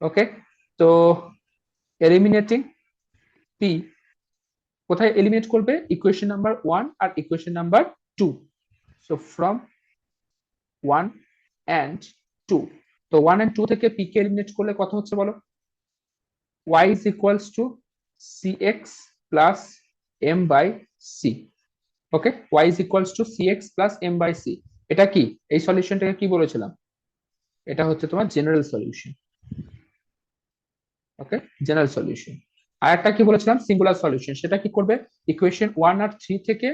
ওকে, তো eliminating p কোথায় eliminate করবে? ইকুয়েশন নাম্বার 1 আর equation number 2। So from 1 and 2, তো 1 এন্ড 2 থেকে পি কে এলিমিনেট করলে কত হচ্ছে বলো? y is equals to cx plus m by c। Okay, y is equals to cx plus m by c। এটা কি, এই সলিউশনটাকে কি বলেছিলাম? এটা হচ্ছে তোমার জেনারেল সলিউশন। ওকে, জেনারেল সলিউশন। আর একটা কি বলেছিলাম? Singular solution. সেটা কি করবে? ইকুয়েশন 1 আর 3 থেকে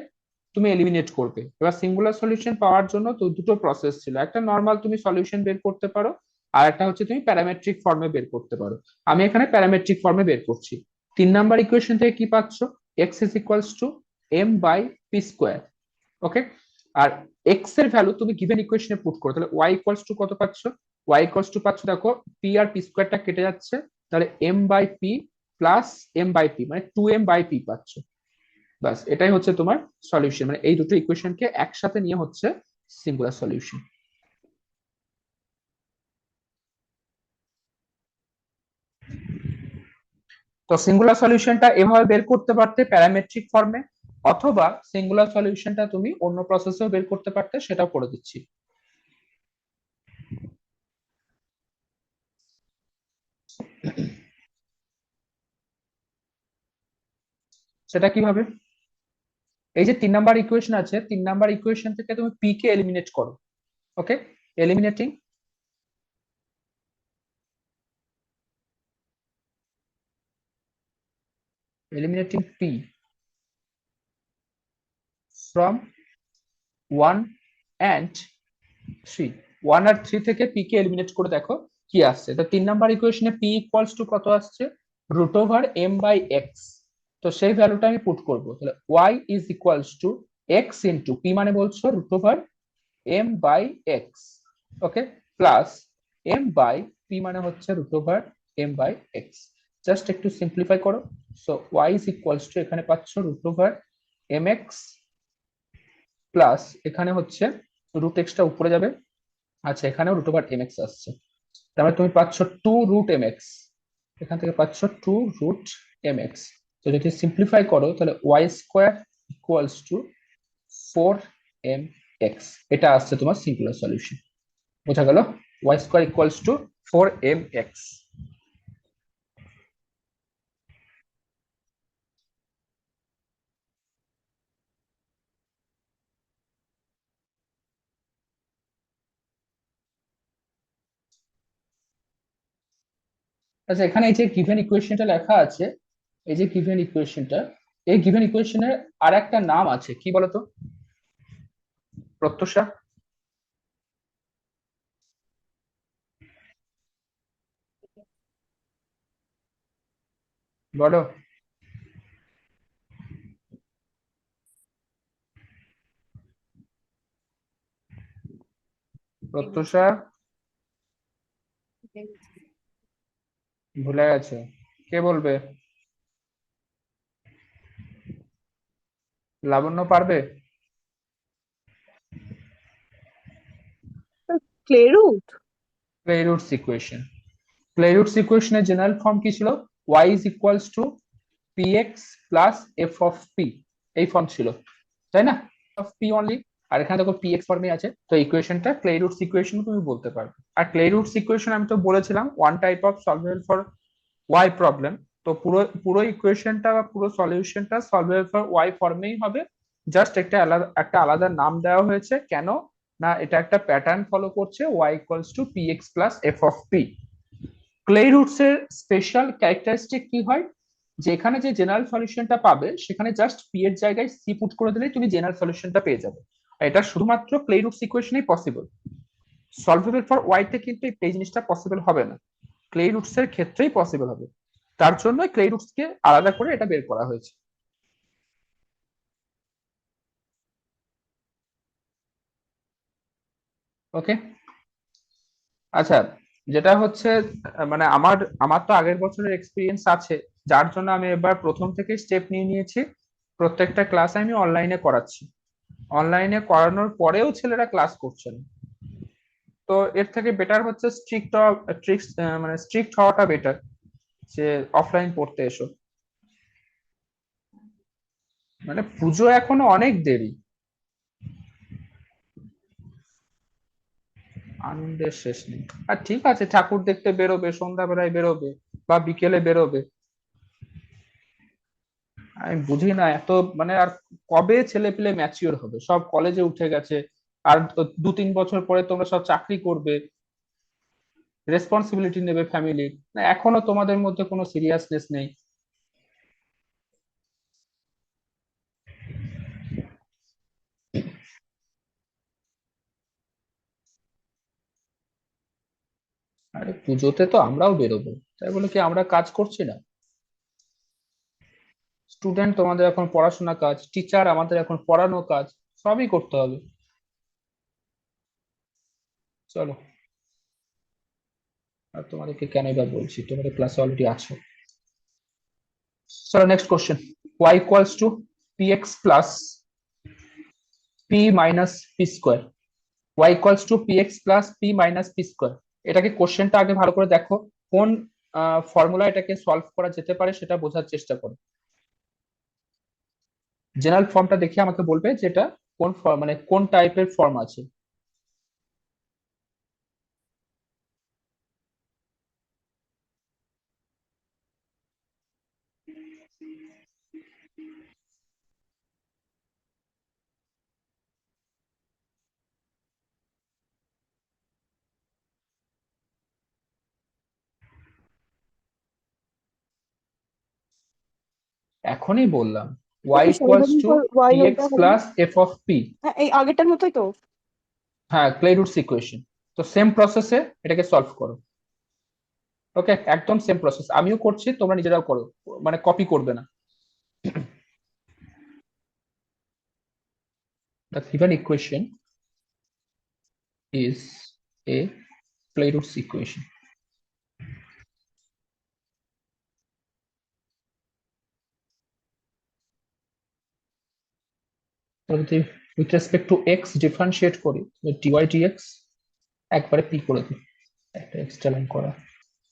তুমি এলিমিনেট করবে। এবার সিঙ্গুলার সলিউশন পাওয়ার জন্য তো দুটো প্রসেস ছিল, একটা নর্মাল তুমি সলিউশন বের করতে পারো, আর একটা হচ্ছে তুমি প্যারামেট্রিক ফর্মে বের করতে পারো। আমি এখানে প্যারামেট্রিক ফর্মে বের করছি। 3 নাম্বার ইকুয়েশন থেকে কি পাচ্ছ? X is equals to m by p square. Okay, আর এক্স এর ভ্যালু তুমি গিভেন ইকুয়েশনে পুট করো, তাহলে ওয়াই ইকুয়ালস টু কত পাচ্ছ? ওয়াই ইকুয়ালস টু পাচ্ছ, দেখো পি আর পি স্কোয়ারটা কেটে যাচ্ছে, তাহলে m by p plus m by p, মানে 2m বাই পি পাচ্ছ। বাস, এটাই হচ্ছে তোমার সলিউশন, মানে এই দুটো ইকুয়েশনকে একসাথে নিয়ে হচ্ছে সিঙ্গুলার সলিউশন। তো সিঙ্গুলার সলিউশনটা এভাবে বের করতে পারতে প্যারামেট্রিক ফর্মে, অথবা সিঙ্গুলার সলিউশনটা তুমি অন্য প্রসেসেও বের করতে পারতে, সেটাও করে দিচ্ছি। সেটা কিভাবে? এই যে 3 নাম্বার ইকুয়েশন আছে, 3 নাম্বার ইকুয়েশন থেকে তুমি পি কে এলিমিনেট করো। ওকে, এলিমিনেটিং পি ফ্রম 1 এন্ড 3। 1 আর 3 থেকে পি কে এলিমিনেট করে দেখো কি আসছে। তো 3 নাম্বার ইকুয়েশনে পি ইকুয়ালস টু কত আসছে? Root over m by x. তো সেই ভ্যালুটা আমি পুট করবো, তাহলে y is equals to x into p, মানে বলছো root over m by x. Okay, plus m by p মানে হচ্ছে root over m by x. Just একটু সিম্পলিফাই করো। So y is equals to, এখানে পাচ্ছ root over m x, plus এখানে হচ্ছে রুট এক্সটা উপরে যাবে, আচ্ছা এখানেও রুট ওভার এম এক্স আসছে, তার মানে তুমি পাচ্ছ 2 √mx। এখান থেকে পাচ্ছ 2 √mx। তো যদি সিম্পলিফাই করো তাহলে Y square equals to 4mx। এটা আসছে তোমার সিঙ্গুলার সলিউশন। বোঝা গেল? Y square equals to 4mx। আচ্ছা, এখানে এই যে গিভেন ইকুয়েশনটা লেখা আছে, এই যে গিভেন ইকুয়েশনটা, এই গিভেন ইকুয়েশনের আর একটা নাম আছে, কি বলতো প্রত্যুষা? বলো। প্রত্যুষা ভুলে গেছে, কে বলবে? লাবণ্য পারবে? ক্লেরুট। ক্লেরুটস ইকুয়েশন। ক্লেরুটস ইকুয়েশনের জেনারেল ফর্ম কি ছিল? y is equals to px plus f of p। এই ফর্ম ছিল, তাই না? Of p only. আর এখানে দেখো px ফর্মে আছে, তো ইকুয়েশনটা ক্লেরুটস ইকুয়েশন তুমি বলতে পারবে। আর ক্লেরুটস ইকুয়েশন আমি তো বলেছিলাম one type of solvable for y problem. তো পুরো পুরো ইকুয়েশনটা বা পুরো সলিউশনটা সলভেবল ফর y ফর্মেই হবে। জাস্ট একটা আলাদা নাম দেওয়া হয়েছে, কেন না এটা একটা প্যাটার্ন ফলো করছে, y equals to px plus f of p। Clay roots এর স্পেশাল ক্যারেক্টারিস্টিক কি হয়, যে এখানে যে জেনারেল সলিউশনটা পাবে সেখানে জাস্ট পি এর জায়গায় সি পুট করে দিলেই তুমি জেনারেল সলিউশনটা পেয়ে যাবে। আর এটা শুধুমাত্র ক্লে রুটস ইকুয়েশনেই পসিবল। সলভেবল ফর ওয়াইতে কিন্তু এই জিনিসটা পসিবল হবে না, ক্লে রুটস এর ক্ষেত্রেই পসিবল হবে। তার জন্য ক্লে রুটস কে আলাদা করে এটা বের করা হয়েছে। ওকে, আচ্ছা, যেটা হচ্ছে মানে আমার আমার তো আগের বছরের এক্সপিরিয়েন্স আছে, যার জন্য আমি এবার প্রথম থেকে স্টেপ নিয়ে নিয়েছি। প্রত্যেকটা ক্লাস আমি অনলাইনে করাচ্ছি। অনলাইনে করানোর পরেও ছেলেরা ক্লাস করছে না। তো এর থেকে বেটার হচ্ছে মানে স্ট্রিক্ট হওয়াটা বেটার, যে অফলাইন পড়তে এসো। মানে পুজো এখনো অনেক দেরি। আনন্দের শেষ নেই। আর ঠিক আছে, ঠাকুর দেখতে বেরোবে, সন্ধ্যাবেলায় বেরোবে বা বিকেলে বেরোবে। আমি বুঝি না এত, মানে আর কবে ছেলে পেলে ম্যাচিওর হবে, সব কলেজে উঠে গেছে। আর তো 2-3 বছর পরে তোমরা সব চাকরি করবে, রেসপন্সিবিলিটি নেবে ফ্যামিলির, না এখনো তোমাদের মধ্যে কোনো সিরিয়াসনেস নেই। আরে পুজোতে তো আমরাও বেরোবো, তাই বলে কি আমরা কাজ করছি না? স্টুডেন্ট তোমাদের এখন পড়াশোনা কাজ, টিচার আমাদের এখন পড়ানো কাজ, সবই করতে হবে। চলো, আর তোমাদেরকে কেনই বা বলছি, তোমাদের ক্লাসে অলরেডি আছো। চলো next question. y equals to px plus p minus p square. y equals to px plus p minus p square. এটাকে কোশ্চেনটা আগে ভালো করে দেখো, কোন ফর্মুলা এটাকে সলভ করা যেতে পারে সেটা বোঝার চেষ্টা করো। জেনারেল ফর্মটা দেখে আমাকে বলবে যে এটা কোন মানে কোন টাইপের ফর্ম আছে। এখনই বললাম, y ওই ইকুয়ালস সমাধান টু পর ওয়াই px ওটা হলো। Plus f of p। হ্যাঁ, এই আগেরটার মতোই তো। হ্যাঁ, ক্লেরুটস ইকুয়েশন। তো সেম প্রসেসে এটাকে সলভ করো। ওকে, একদম সেম প্রসেস আমিও করছি, তোমরা নিজেরাও করো, মানে কপি করবে না। The given equation is a Clairaut's equation. তো যদি with respect to x differentiate করি, dy dx একবারে p করে দিই, একটা এক্সট্রা লাইন করা।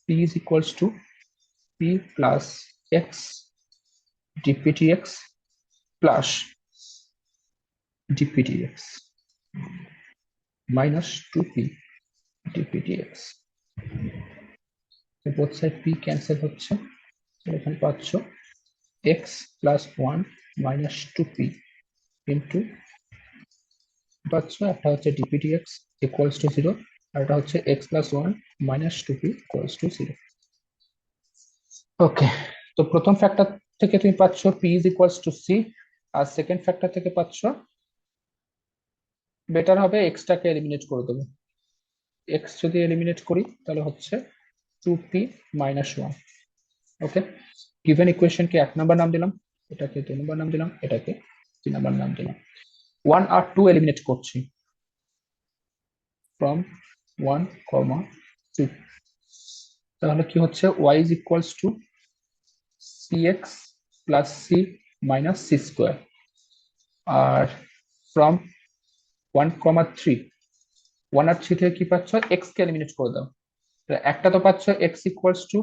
p is equals to p plus x dp dx plus dp dx minus 2p dp dx। Both side p cancel হচ্ছে, এখানে পাচ্ছ x plus 1 minus 2p into পাচ্ছ, একটা হচ্ছে dpdx ইকুয়ালস টু 0, আর এটা হচ্ছে x plus 1 minus 2p equals to 0। Okay, তো প্রথম ফ্যাক্টর থেকে তুমি পাচ্ছ p is equals to c, আর সেকেন্ড ফ্যাক্টর থেকে পাচ্ছ, বেটার হবে x টাকে এলিমিনেট করে দেবো। x যদি এলিমিনেট করি তাহলে হচ্ছে 2p মাইনাস 1। ওকে, গিভেন ইকুয়েশনকে 1 নম্বর নাম দিলাম, এটাকে 2 নম্বর নাম দিলাম, এটাকে 3 নম্বর নাম দিলাম। 1 আর 2 এলিমিনেট করছি, ফ্রম 1, 2, তাহলে কি হচ্ছে y is equals two cx plus c minus c square. Are from 1, 3, 1 আর 3 থেকে কি পাচ্ছ, x কে এলিমিনেট করে দাও। একটা তো পাচ্ছ x equals to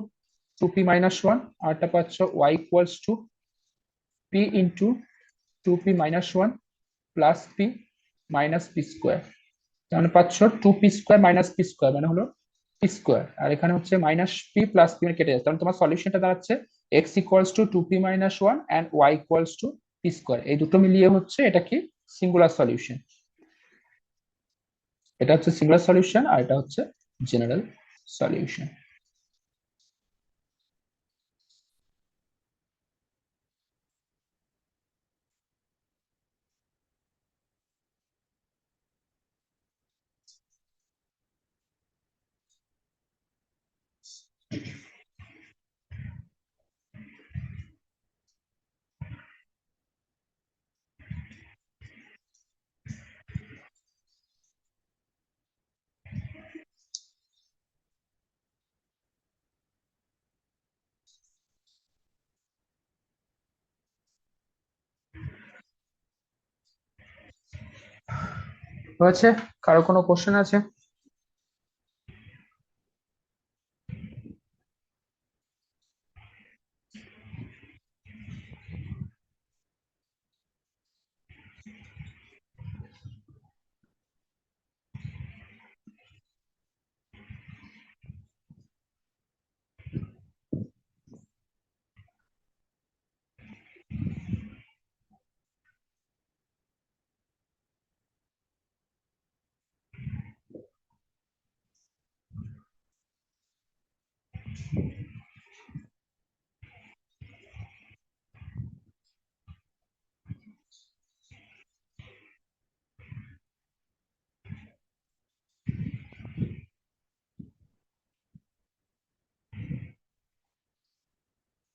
2p minus 1, আর একটা পাচ্ছ y equals to p into 2p minus 1 plus p minus p square. তাহলে পাচ্ছ 2p square minus p square মানে হলো p স্কোয়ার, আর এখানে হচ্ছে মাইনাস p প্লাস p কেটে যাচ্ছে, তাহলে তোমার সলিউশনটা দাঁড়াচ্ছে x equals to 2p minus 1 and y equals to p square. এই দুটো মিলিয়ে হচ্ছে এটা কি, সিঙ্গুলার সলিউশন। এটা হচ্ছে সিঙ্গুলার সলিউশন, আর এটা হচ্ছে জেনারেল সলিউশন। হয়েছে? কারো কোনো কোশ্চেন আছে?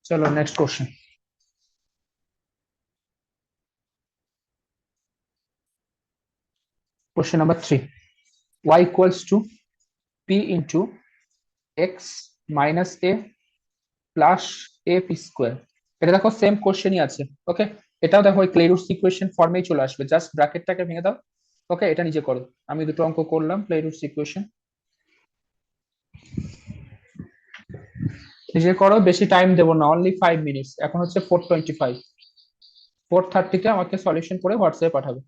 चलो next question. Question number 3, y equals to p into x minus a plus a p square। এটা দেখো সেম কোশ্চেনই আছে, ওকে। এটাও দেখো ওই ক্লেরুটস ইকুয়েশন ফর্মেই চলে আসবে, জাস্ট ব্র্যাকেটটাকে ভেঙে দাও। ওকে, এটা নিজে করো। আমি দুটো অঙ্ক করলাম ক্লেরুটস ইকুয়েশন, নিজে করো, বেশি টাইম দেবো না, অনলি 5 মিনিটস। এখন হচ্ছে 4:25, 4:30-তে আমাকে সলিউশন করে হোয়াটসঅ্যাপে পাঠাবে।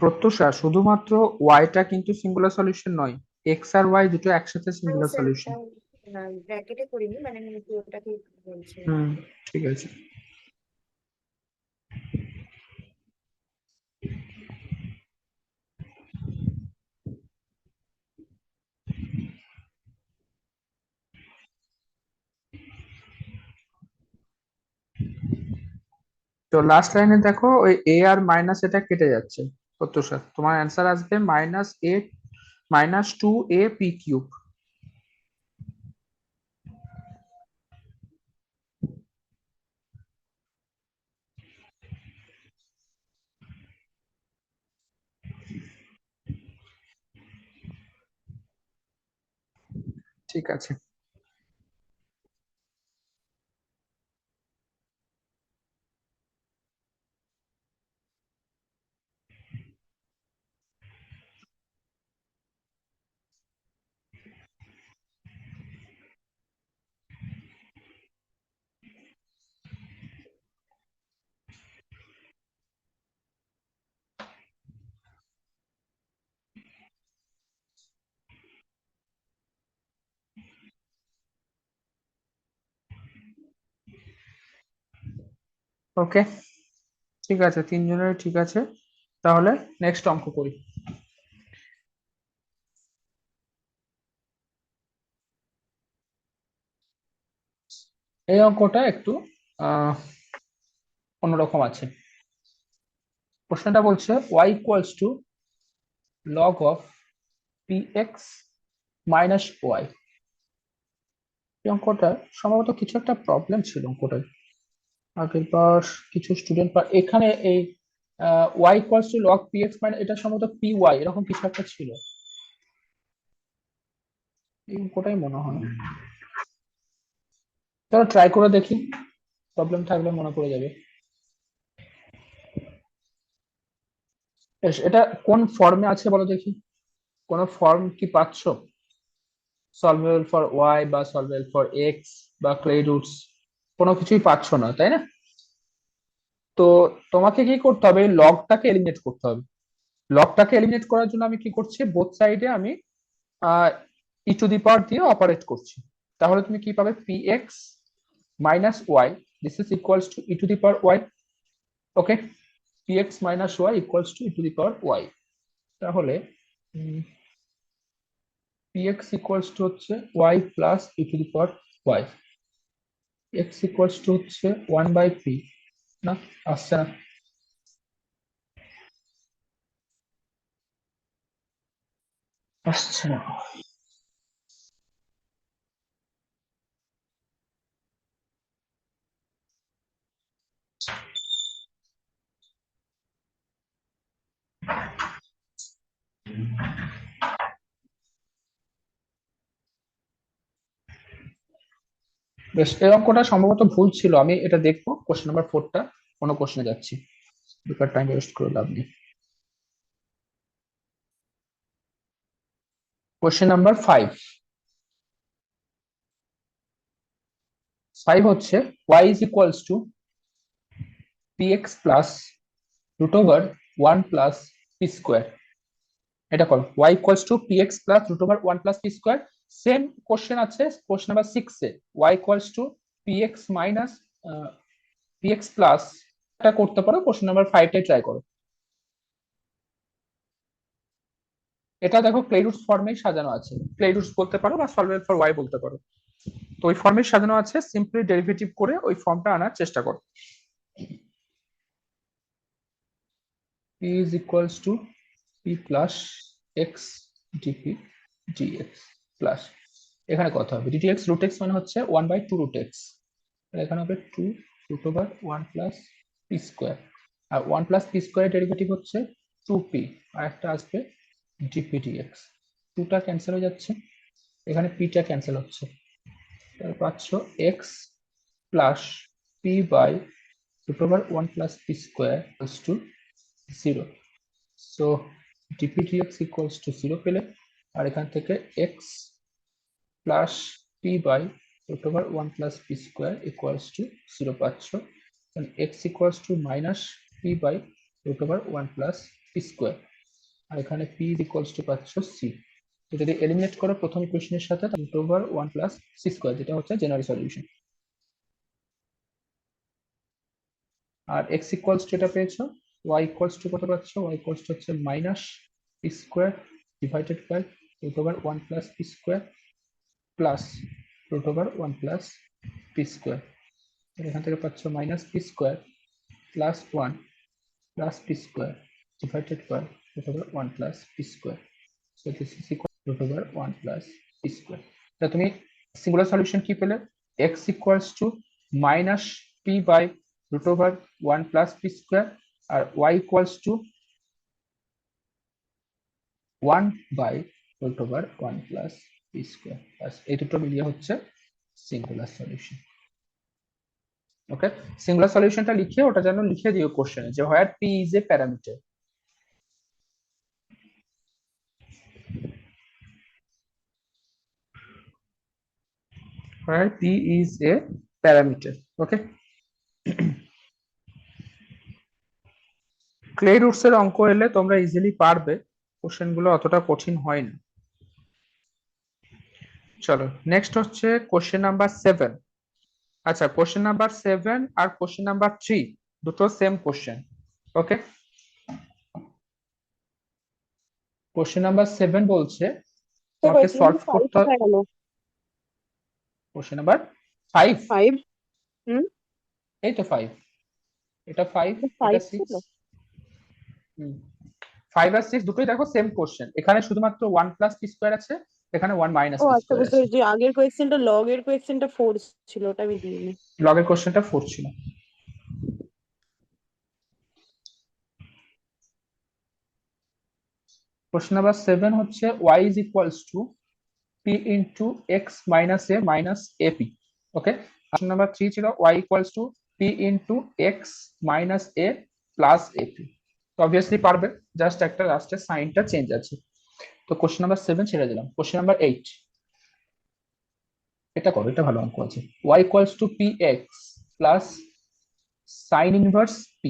প্রত্যুষা, শুধুমাত্র ওয়াইটা কিন্তু সিঙ্গুলার সলিউশন নয়, এক্স আর ওয়াই দুটো একসাথে আমি সিঙ্গুলার স্যার সলিউশন। ব্র্যাকেটে করিনি, মানে আমি পুরোটাকে বলছি। হুম, ঠিক আছে। তো লাস্ট লাইনে দেখো ওই এ আর মাইনাস এটা কেটে যাচ্ছে, প্রত্যুষা তোমার অ্যান্সার আসবে -2a p³ ঠিক আছে। ওকে, ঠিক আছে, তিনজনের ঠিক আছে। তাহলে নেক্সট অঙ্ক করি। এই অঙ্কটা একটু আহ অন্যরকম আছে। প্রশ্নটা বলছে y equals to log of px minus y. এই অঙ্কটা সম্ভবত কিছু একটা প্রবলেম ছিল অঙ্কটায় আগের বার। কিছু স্টুডেন্ট এখানে এই y equals to log px মানে এটা সম্ভবত py এরকম কিছু একটা ছিল, এই অঙ্কটাই মনে হয়। চলো ট্রাই করে দেখি, প্রবলেম থাকলে মনে পড়ে যাবে। বেশ, এটা কোন ফর্মে আছে বলো দেখি, কোন ফর্ম কি পাচ্ছো? সলভেবল ফর ওয়াই বা সলভেবল ফর এক্স বা ক্লে রুটস, কোনো কিছুই পাচ্ছ না তাই না? তো তোমাকে কি করতে হবে, লগটাকে এলিমিনেট করতে হবে। লগটাকে এলিমিনেট করার জন্য আমি কি করছি, বোথ সাইডে আমি ই টু দি পাওয়ার দিয়ে অপারেট করছি। তাহলে তুমি কি পাবে, p x minus y, this is equals to e to the power y. Okay, p x minus y equals to e to the power y. তাহলে পি এক্স ইকুয়ালস টু হচ্ছে y plus e to the power y, x equals to হচ্ছে 1/p। না, আসছে না। আসছে না। বেশ, এই অঙ্কটা সম্ভবত ভুল ছিল, আমি এটা দেখবো। কোশ্চেন নাম্বার 4টা কোনো কোশ্চেনে যাচ্ছি, বেকার টাইম ওয়েস্ট করে লাভ নেই। Question number 5। 5 হচ্ছে y is equals to px plus root over 1 plus P square. এটা করো, y equals to px plus root over 1 plus P square. Same question আছে কোশ্চেন নাম্বার 6 এ, y equals to px minus px plus, এটা করতে পারো। Question number 5টাই try করো। এটা দেখো ক্লেরুটস ফর্মেই সাজানো আছে, ক্লেরুটস বলতে পারো বা সলভেবল ফর ওয়াই বলতে পারো। তো ওই ফর্মে সাজানো আছে, সিম্পলি ডেরিভেটিভ করে ওই ফর্মটা আনার চেষ্টা করো। p is equals to p plus x dp dx plus, এখানে কত হবে, dtx রুট এক্স মানে হচ্ছে 1/2 রুট এক্স, এখানে হবে 2 root over 1 plus P square. আর 1 প্লাস পি স্কোয়ার ডেরিভেটিভ হচ্ছে 2p, আর একটা আসবে ডিপি ডিএক্স। 2টা ক্যান্সেল হয়ে যাচ্ছে, এখানে পিটা ক্যান্সেল হচ্ছে, তাহলে পাচ্ছ X plus P by root over 1 plus P square equals to 0। So DP DX equals to 0 পেলে, আর এখান থেকে X plus P by root over 1 plus P square equals to 0 পাচ্ছ। X equals to minus P by root over 1 plus P square, আর এখানে P equals to পাচ্ছ C. যদি eliminate করো প্রথম ইকুয়েশনের সাথে, root over 1 plus C square, যেটা হচ্ছে জেনারেল সলিউশন। আর এক্স ইকুয়ালস টু এটা পেয়েছো, ওয়াই ইকুয়ালস টু কত পাচ্ছ, ওয়াই ইকুয়ালস টু হচ্ছে minus p square divided by root over 1 plus P square plus root over 1 plus P square. এখান থেকে পাচ্ছ minus p square plus 1 plus p square divided by root over 1 plus p square. So this is equal to root over 1 plus p square. তা তুমি singular solution কি পেলে? x equals to minus p by root over 1 plus p square আর y equals to 1 by root over 1 plus p square. এই দুটো মিলিয়ে হচ্ছে singular solution. ওকে, singular সলিউশনটা লিখে ওটা যেন লিখে দিও কোশ্চেনে যে হোয়ার p is a parameter। where p is a parameter. Okay, clay roots এর অঙ্ক এলে তোমরা ইজিলি পারবে, কোশ্চেন গুলো অতটা কঠিন হয় না। চলো নেক্সট হচ্ছে কোশ্চেন নাম্বার 7। আচ্ছা, কোশ্চেন নাম্বার 7 আর কোশ্চেন নাম্বার 3 দুটো সেম কোশ্চেন। ওকে, কোশ্চেন নাম্বার 7 বলছে তোমাকে সলভ করতে হবে। কোশ্চেন নাম্বার 5 এই তো 5, এটা 5 এটা 6। 5 আর 6 দুটোই দেখো সেম কোশ্চেন, এখানে শুধুমাত্র 1 প্লাস পি স্কয়ার আছে, এখানে 1 মাইনাস ও পি আচ্ছা, স্কয়ার বুঝতে আছে। পেরেছি। আগের কোয়েশ্চেনটা লগের কোয়েশ্চেনটা 4 ছিল, ওটা আমি দিইনি। লগের কোশ্চেনটা 4 ছিল। কোশ্চেন নাম্বার 7 হচ্ছে y is equals to p into x minus a minus ap। Okay, question number 3 ছিল y equals to p into x minus a plus ap। তো অবভিয়াসলি পারবে, জাস্ট একটা লাস্টের সাইনটা চেঞ্জ আছে। তো কোশ্চেন নাম্বার 7 ছেড়ে দিলাম। কোশ্চেন নাম্বার 8, এটা করো, এটা ভালো অঙ্ক আছে। y equals to px plus sin inverse p।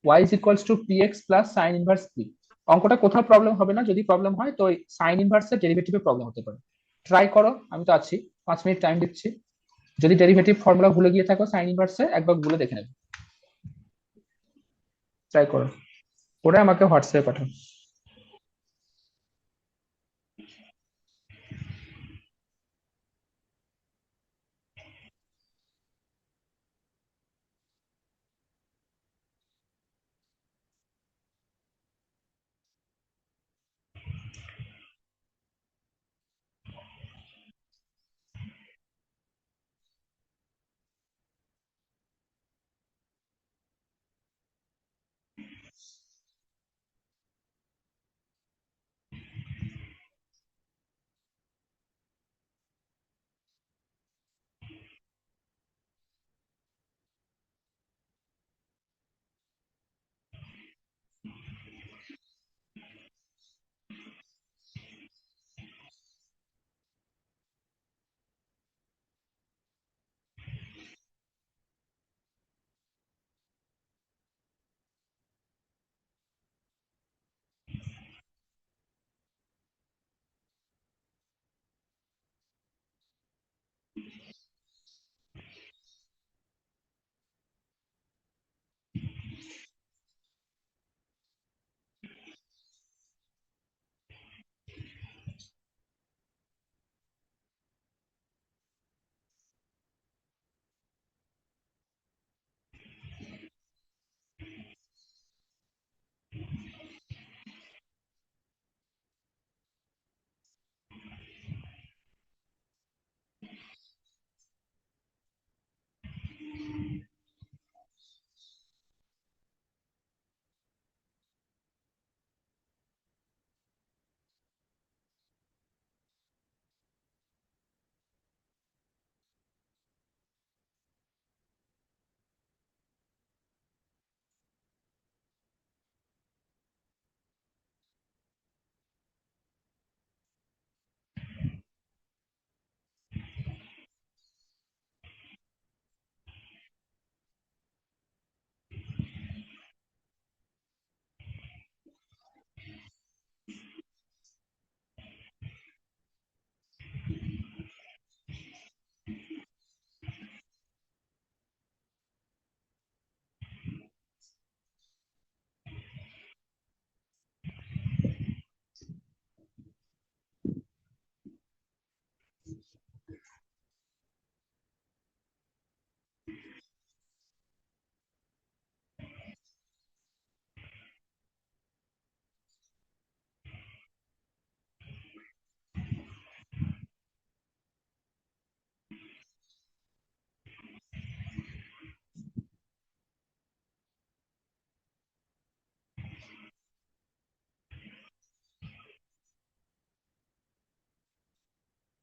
y is equals to px plus sin inverse p। অঙ্কটা কোথাও প্রবলেম হবে না, যদি প্রবলেম হয় তো সাইন ইনভার্সের ডেরিভেটিভে প্রবলেম হতে পারে। ট্রাই করো, আমি তো আছি, 5 মিনিট টাইম দিচ্ছি। যদি ডেরিভেটিভ ফর্মুলা ভুলে গিয়ে থাকো সাইন ইনভার্সে, একবার ভুলে দেখে নেবে। ট্রাই করো, করে আমাকে হোয়াটসঅ্যাপে পাঠাও।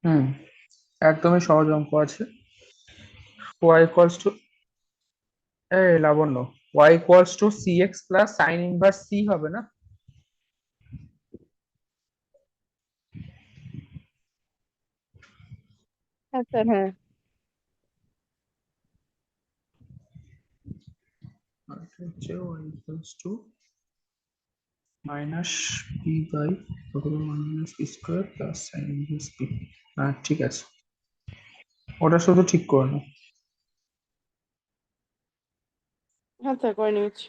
হুম, একদমই সহজ অঙ্ক আছে। y ইকুয়ালস টু, এই লাবণ্য, y equals two cx plus sine inverse c হবে না? হ্যাঁ স্যার, হ্যাঁ। আর এটা হচ্ছে y equals to minus P by minus p square plus sine inverse p. হ্যাঁ ঠিক আছে, ওটা শুধু ঠিক করে নাও। হ্যাঁ স্যার, করে নিয়েছি।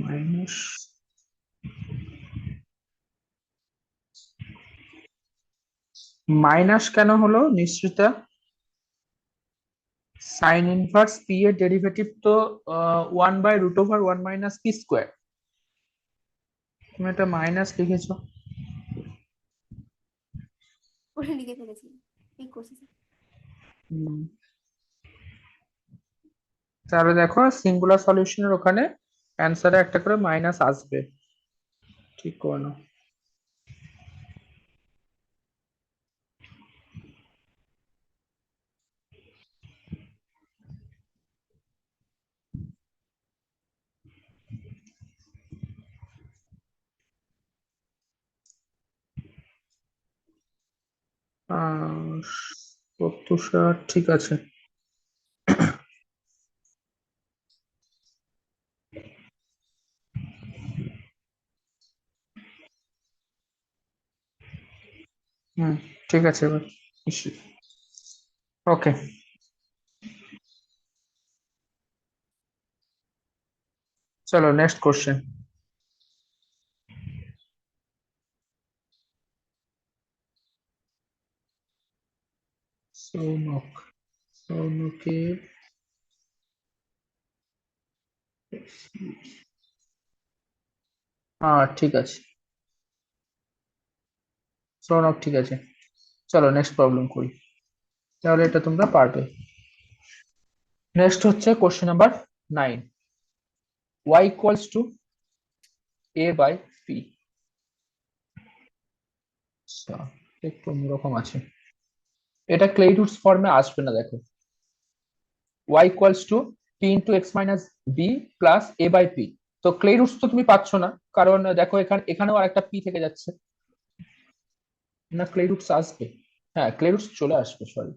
মাইনাস, মাইনাস কেন হলো নিশ্চিতা? সাইন ইনভার্স পি এর ডেরিভেটিভ তো 1/√1 - p²। তুমি এটা মাইনাস লিখেছো। ওটা লিখে ফেলেছি, ঠিক করছি স্যার। হুম, তাহলে দেখো সিঙ্গুলার সলিউশনের ওখানে অ্যান্সারে একটা করে মাইনাস আসবে, ঠিক করে নাও। আহ, 70 ঠিক আছে। হুম, ঠিক আছে এবার। ওকে, চলো নেক্সট কোশ্চেন। সৌনক, সৌনকের, হ্যাঁ ঠিক আছে, সৌনক ঠিক আছে। চলো নেক্সট প্রবলেম করি, তাহলে এটা তোমরা পারবে। নেক্সট হচ্ছে question number 9, y equals to a by p. একটু অন্যরকম আছে, এটা ক্লেই রুটস ফর্মে আসবে না। দেখো y equals to p into x minus b plus a by p. তো ক্লেই রুটস তো তুমি পাচ্ছ না, কারণ দেখো এখানে এখানেও আরেকটা p থেকে যাচ্ছে না। ক্লেই রুটস আসবে, হ্যাঁ ক্লেই রুটস চলে আসবে, সরি।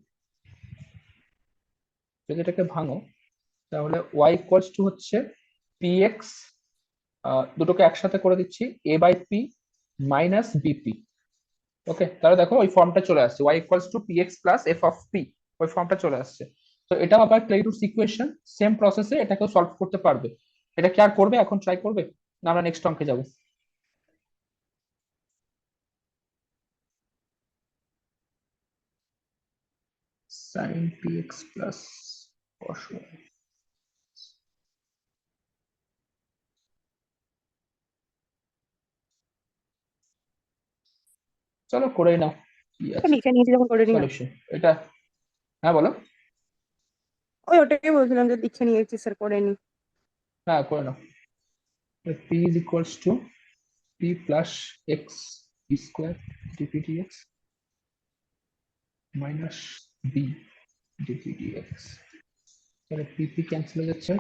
যদি এটাকে ভাঙো তাহলে y ইকুয়ালস টু হচ্ছে px, দুটোকে একসাথে করে দিচ্ছি, a by P minus BP. Okay, তাহলে দেখো ওই ফর্মটা চলে আসছে, y equals to px plus f of p, ওই ফর্মটা চলে আসছে। তো এটা আবার ক্লেই-রুটস ইকুয়েশন, সেম প্রসেসে এটাকেও সলভ করতে পারবে। এটা কি আর করবে, এখন ট্রাই করবে না আমরা নেক্সট অঙ্কে যাব? sin px plus cos y, চলো করেই নাও, কি আছে লিখে নিয়েছি, যখন করে নিও। সলিউশন এটা। হ্যাঁ বলো। ওটাই বলছিলাম যে লিখে নিয়েছি স্যার, করে নি। হ্যাঁ করে নাও। p is equals to p plus x p square dp dx minus b dp dx, তাহলে p p ক্যান্সেল হয়ে যাচ্ছে,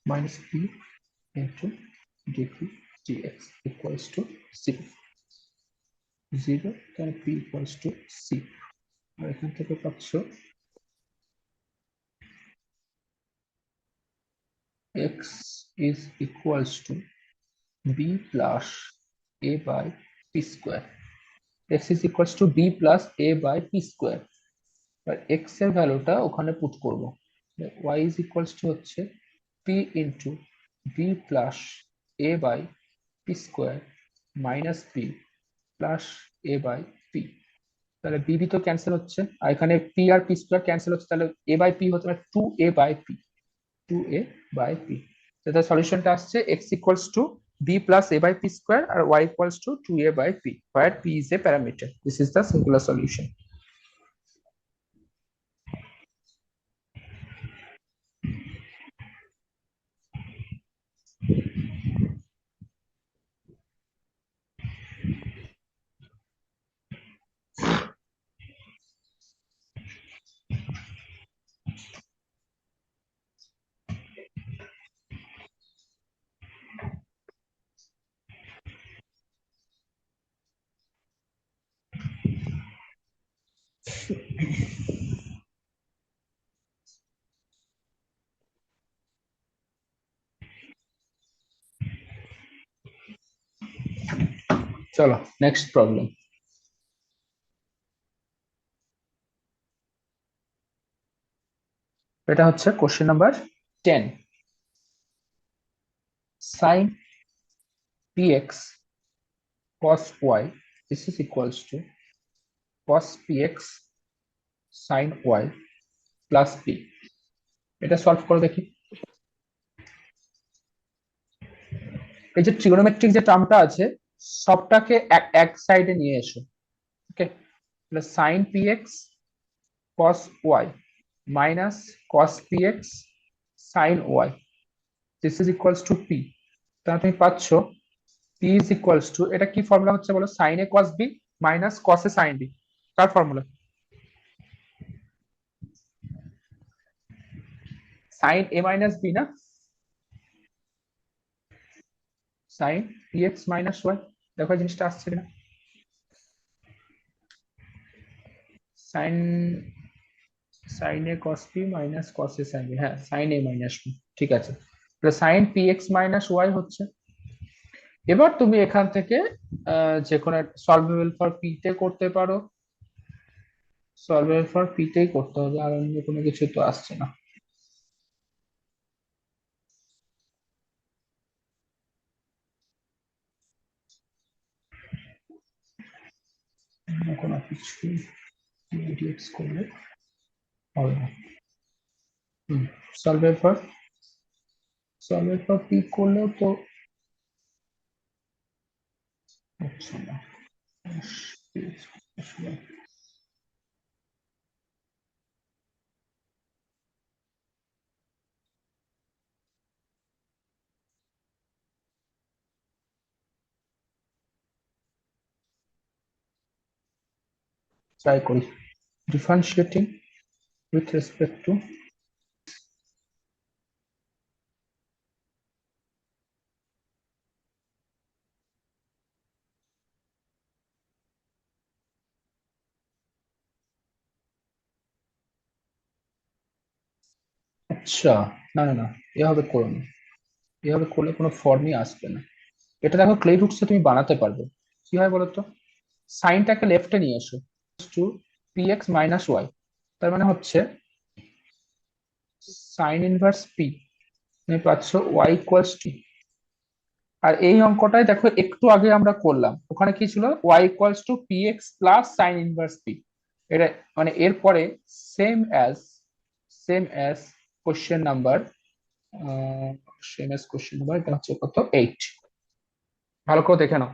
minus p into dp dx equals to 0, 0, তাহলে p equals to c। আর এখান থেকে পাচ্ছ x is equals to b plus a by p square, x is equals to b plus a by p square। R x এর ভ্যালুটা ওখানে put করব, y is equals to হচ্ছে p into b plus a by p square minus p plus a by p। তাহলে b b তো cancel হচ্ছে, আর এখানে p আর p square cancel হচ্ছে, তাহলে a by p হতে পারে 2a by p, 2a by p। তাহলে সলিউশনটা আসছে x equals to b plus a by p square আর y equals to 2a by p, where p is a parameter. This is the singular solution. চলো next problem. এটা হচ্ছে question number 10। sin px cos y this is equals to cos px sin y plus p। এটা solve করে দেখি। এই যে trigonometric যে টার্মটা আছে সবটাকে এক সাইডে নিয়ে এসো। ওকে, তাহলে sin px cos y minus cos px sin y this is equals to p। তাহলে তুমি পাচ্ছ p is equals to, এটা কি ফর্মুলা হচ্ছে বলো, sin a cos b minus cos a sin b। Car formula? sin a minus b না, sin px minus y। দেখো এই জিনিসটা আসছে কিনা। sin sin a cos b minus cos a sin b, হ্যাঁ sin a minus b, ঠিক আছে। তাহলে sin px minus y হচ্ছে। এবার তুমি এখান থেকে যে কোনো সলভেবল ফর p তে করতে পারো, সলভেবল ফর p তেই করতে হবে, আর অন্য কোনো কিছু তো আসছে না। অন্য কোনো কিছু dx করলে হবে না। সলভেবল ফর p করলেও তো হচ্ছে না। ট্রাই করি ডিফারেন্সিয়েটিং উইথ রেসপেক্ট টু, আচ্ছা না না না, এভাবে করো না, এভাবে করলে কোনো ফর্মই আসবে না। এটা দেখো ক্লে রুটসে তুমি বানাতে পারবে। কি হয় বলতো, সাইনটাকে লেফটে নিয়ে এসো, two p x minus y, তার মানে হচ্ছে সাইন ইনভার্স পি, তুমি পাচ্ছ ওয়াই ইকুয়ালস টু। আর এই অঙ্কটাই দেখো একটু আগে আমরা করলাম, ওখানে কি ছিল, y equals to p x plus sine inverse p. এটা মানে এরপরে সেম অ্যাজ কোশ্চেন নাম্বার এটা হচ্ছে কত 8। ভালো করে দেখে নাও,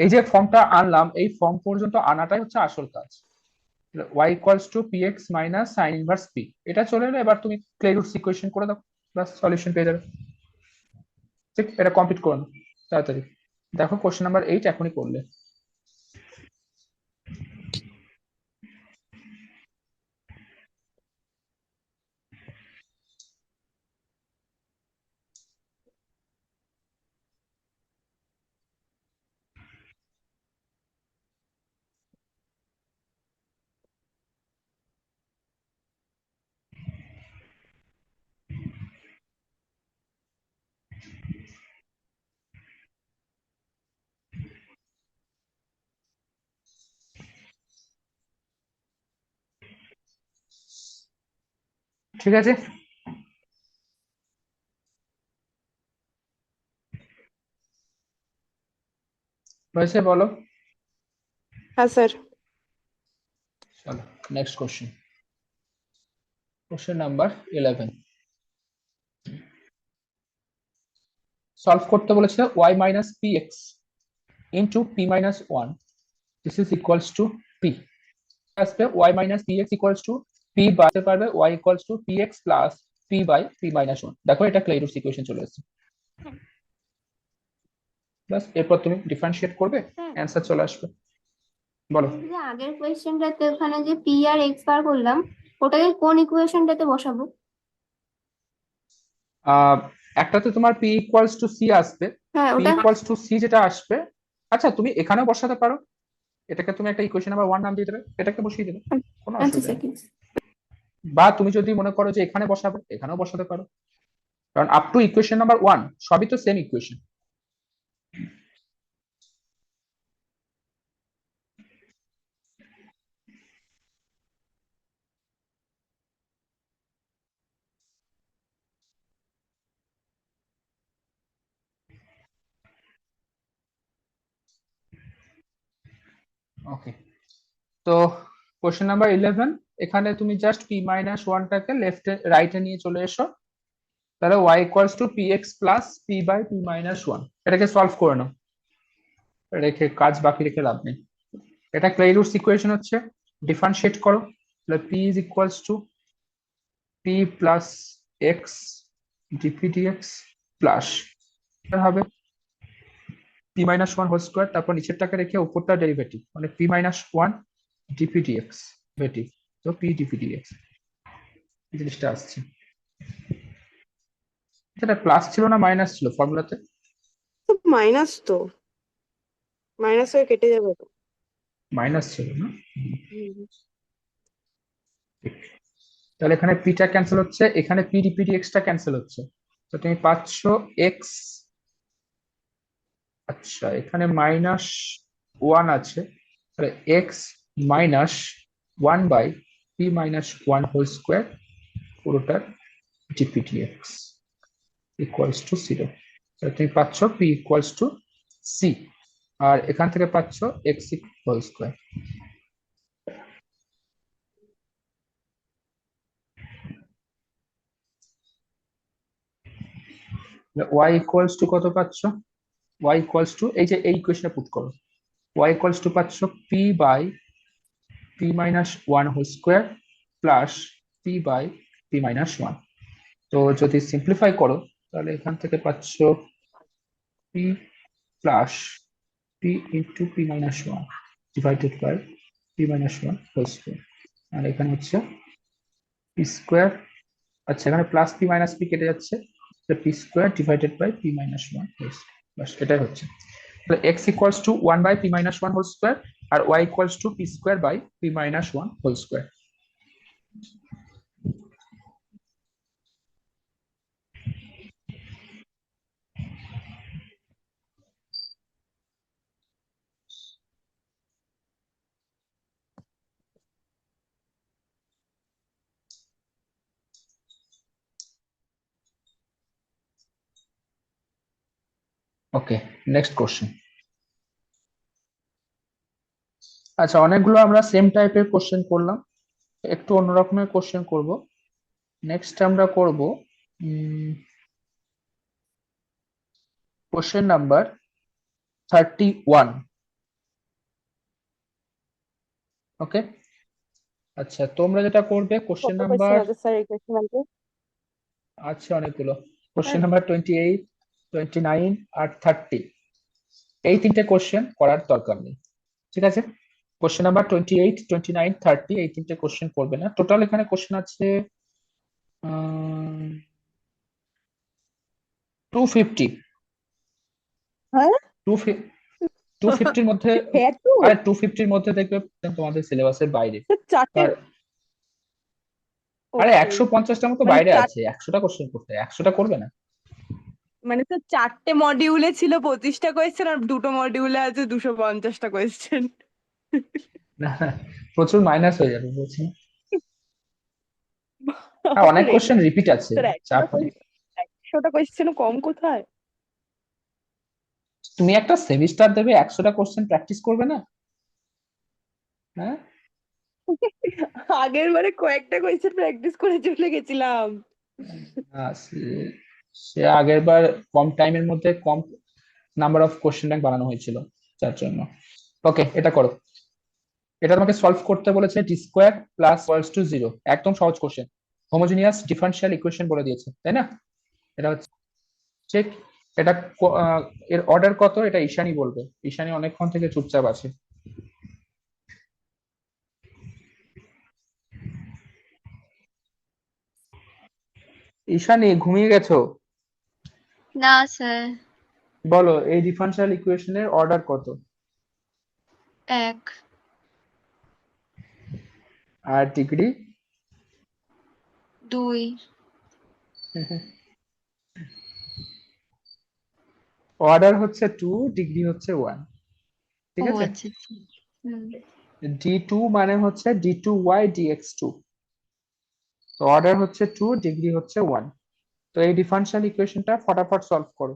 এই যে ফর্মটা আনলাম এই ফর্ম পর্যন্ত আনাটাই হচ্ছে আসল কাজ। y equals to p x minus sine inverse p, এটা চলে এলো। এবার তুমি ক্লে রুটস ইকুয়েশন করে দাও, বাস সলিউশন পেয়ে যাবে। ঠিক, এটা কমপ্লিট করো না তাড়াতাড়ি। দেখো কোশ্চেন নাম্বার 8 এখনই করলে। ঠিক আছে, হয়েছে বলো। হ্যাঁ স্যার। চলো next question, question number 11। Solve করতে বলেছে y minus p x into P minus one this is equals to p. আসবে y minus p x equals to p বাড়তে পারবে y equals to p x plus P by P minus one. দেখো এটা clay roots equation চলে এসেছে। বাস এরপর তুমি differentiate করবে, অ্যান্সার চলে আসবে। বলো। যে আগের কোয়েশ্চেনটাতে ওখানে যে পি আর এক্স বার করলাম, ওটাকে কোন ইকুয়েশনটাতে বসাবো? আহ একটাতে তোমার পি ইকুয়ালস টু সি আসবে, হ্যাঁ পি ওটা। ইকুয়ালস টু সি যেটা আসবে। আচ্ছা তুমি এখানেও বসাতে পারো, এটাকে তুমি একটা ইকুয়েশন নাম্বার 1 নাম দিয়ে দেবে, এটাকে বসিয়ে দেবে। কোনো আচ্ছা অসুবিধা স্যার, নেই। ঠিক আছে। বা তুমি যদি মনে করো যে এখানে বসাবে, এখানেও বসাতে পারো, কারণ আপ টু ইকুয়েশন নাম্বার 1 সবই তো সেম ইকুয়েশন। ওকে, তো কোশ্চেন নাম্বার 11, এখানে তুমি জাস্ট পি মাইনাস ওয়ানটাকে লেফটে রাইটে নিয়ে চলে এসো, তাহলে y equals to p x plus P by P minus one, এটাকে সলভ করে নাও, রেখে কাজ বাকি রেখে লাভ নেই। এটা ক্লেইরুটস ইকুয়েশন হচ্ছে, ডিফারেন্সিয়েট করো, তাহলে P is equals to P plus X DP DX plus হবে P minus one whole square, তারপর নিচেরটাকে রেখে উপরটা ডেরিভেটিভ, মানে P minus one DP DX derivative, তো পি ডিপি ডিএক্স এই জিনিসটা আসছে। এটা প্লাস ছিল না মাইনাস ছিল ফর্মুলাতে? তো মাইনাস, তো মাইনাস হয়ে কেটে যাবে তো। মাইনাস ছিল না? হুম। ঠিক। তাহলে এখানে পিটা ক্যান্সেল হচ্ছে, এখানে পি ডিপি ডিএক্সটা ক্যান্সেল হচ্ছে, তো তুমি পাচ্ছ এক্স, আচ্ছা এখানে মাইনাস ওয়ান আছে, তাহলে X minus one by P minus one whole square পুরোটার ডিপিডিএক্স ইকুয়ালস টু জিরো। তুমি পাচ্ছ পি ইকুয়ালস টু সি, আর এখান থেকে পাচ্ছ X whole square. Y equals to কত পাচ্ছ? ওয়াই ইকুয়ালস টু এই যে এই ইকুয়েশনে পুট করো, ওয়াই ইকুয়ালস টু পাচ্ছ P by P minus one whole square plus P by P minus one. তো যদি সিম্পলিফাই করো তাহলে এখান থেকে পাচ্ছ P plus P into P minus one divided by P minus one whole square, আর এখানে হচ্ছে পি স্কোয়ার, আচ্ছা এখানে প্লাস পি মাইনাস পি কেটে যাচ্ছে, P square divided by P minus one whole square, বাস এটাই হচ্ছে। তাহলে X equals to one by P minus one whole square, আর Y equals to P square by P minus one whole square. Okay, next question. আচ্ছা অনেকগুলো আমরা same টাইপের question করলাম, একটু অন্য রকমের কোশ্চেন করব। নেক্সট আমরা করব কোশ্চেন নাম্বার 31। ওকে, আচ্ছা তোমরা যেটা করবে কোশ্চেন কত নাম্বার, কোয়েশ্চেন আছে স্যার এই কোয়েশ্চেন আছে? আছে অনেকগুলো, কোশ্চেন হ্যাঁ। নাম্বার 28, 29 আর 30, এই তিনটে কোশ্চেন করার দরকার নেই, ঠিক আছে? কোশ্চেন নাম্বার 28, 29, 30 এই তিনটে কোশ্চেন করবে না। টোটাল এখানে কোশ্চেন আছে 250। হ্যাঁ, 250-র মধ্যে, এত? আরে 250-র মধ্যে দেখবে তোমাদের সিলেবাসের বাইরে। চারটে? আর আরে ওকে। 150টার মতো মানে বাইরে চার, আছে, 100টা কোশ্চেন করতে, 100টা করবে না? মানে তো চারটে মডিউলে ছিল 25টা কোয়েশ্চেন, আর দুটো মডিউলে আছে 250টা কোয়েশ্চেন। না না, প্রচুর মাইনাস হয়ে যাবে বলছি না। আর অনেক কোশ্চেন রিপিট আছে, স্যার চাপ নেই। 100টা কোয়েশ্চেন কম কোথায়? তুমি একটা সেমিস্টার দেবে, 100টা কোশ্চেন প্র্যাকটিস করবে না? হ্যাঁ, আগের বারে কয়েকটা কোয়েশ্চেন প্র্যাকটিস করে চলে গেছিলাম। সে সে আগের বার কম টাইমের মধ্যে কম নাম্বার অফ কোশ্চেন ব্যাংক বানানো হয়েছিল, যার জন্য। ওকে, এটা করো, এটা তোমাকে সলভ করতে বলেছে T square plus equals to zero, একদম সহজ কোশ্চেন, হোমোজিনিয়াস ডিফারেন্সিয়াল ইকুয়েশন বলে দিয়েছে, তাই না? এটা হচ্ছে চেক, এটা এর অর্ডার কত এটা ঈশানী বলবে, ঈশানী অনেকক্ষণ থেকে চুপচাপ আছে। ঈশানী ঘুমিয়ে গেছো? না স্যার। বলো এই ডিফারেন্সিয়াল ইকুয়েশনের অর্ডার কত? এক। আর ডিগ্রি 2। অর্ডার হচ্ছে 2, ডিগ্রি হচ্ছে 1। ঠিক ও আছে, আচ্ছা আচ্ছা। হুম। d2 মানে হচ্ছে d2y dx2। তো অর্ডার হচ্ছে 2, ডিগ্রি হচ্ছে 1। তো এই ডিফারেনশিয়াল ইকুয়েশনটা ফটাফট সলভ করো।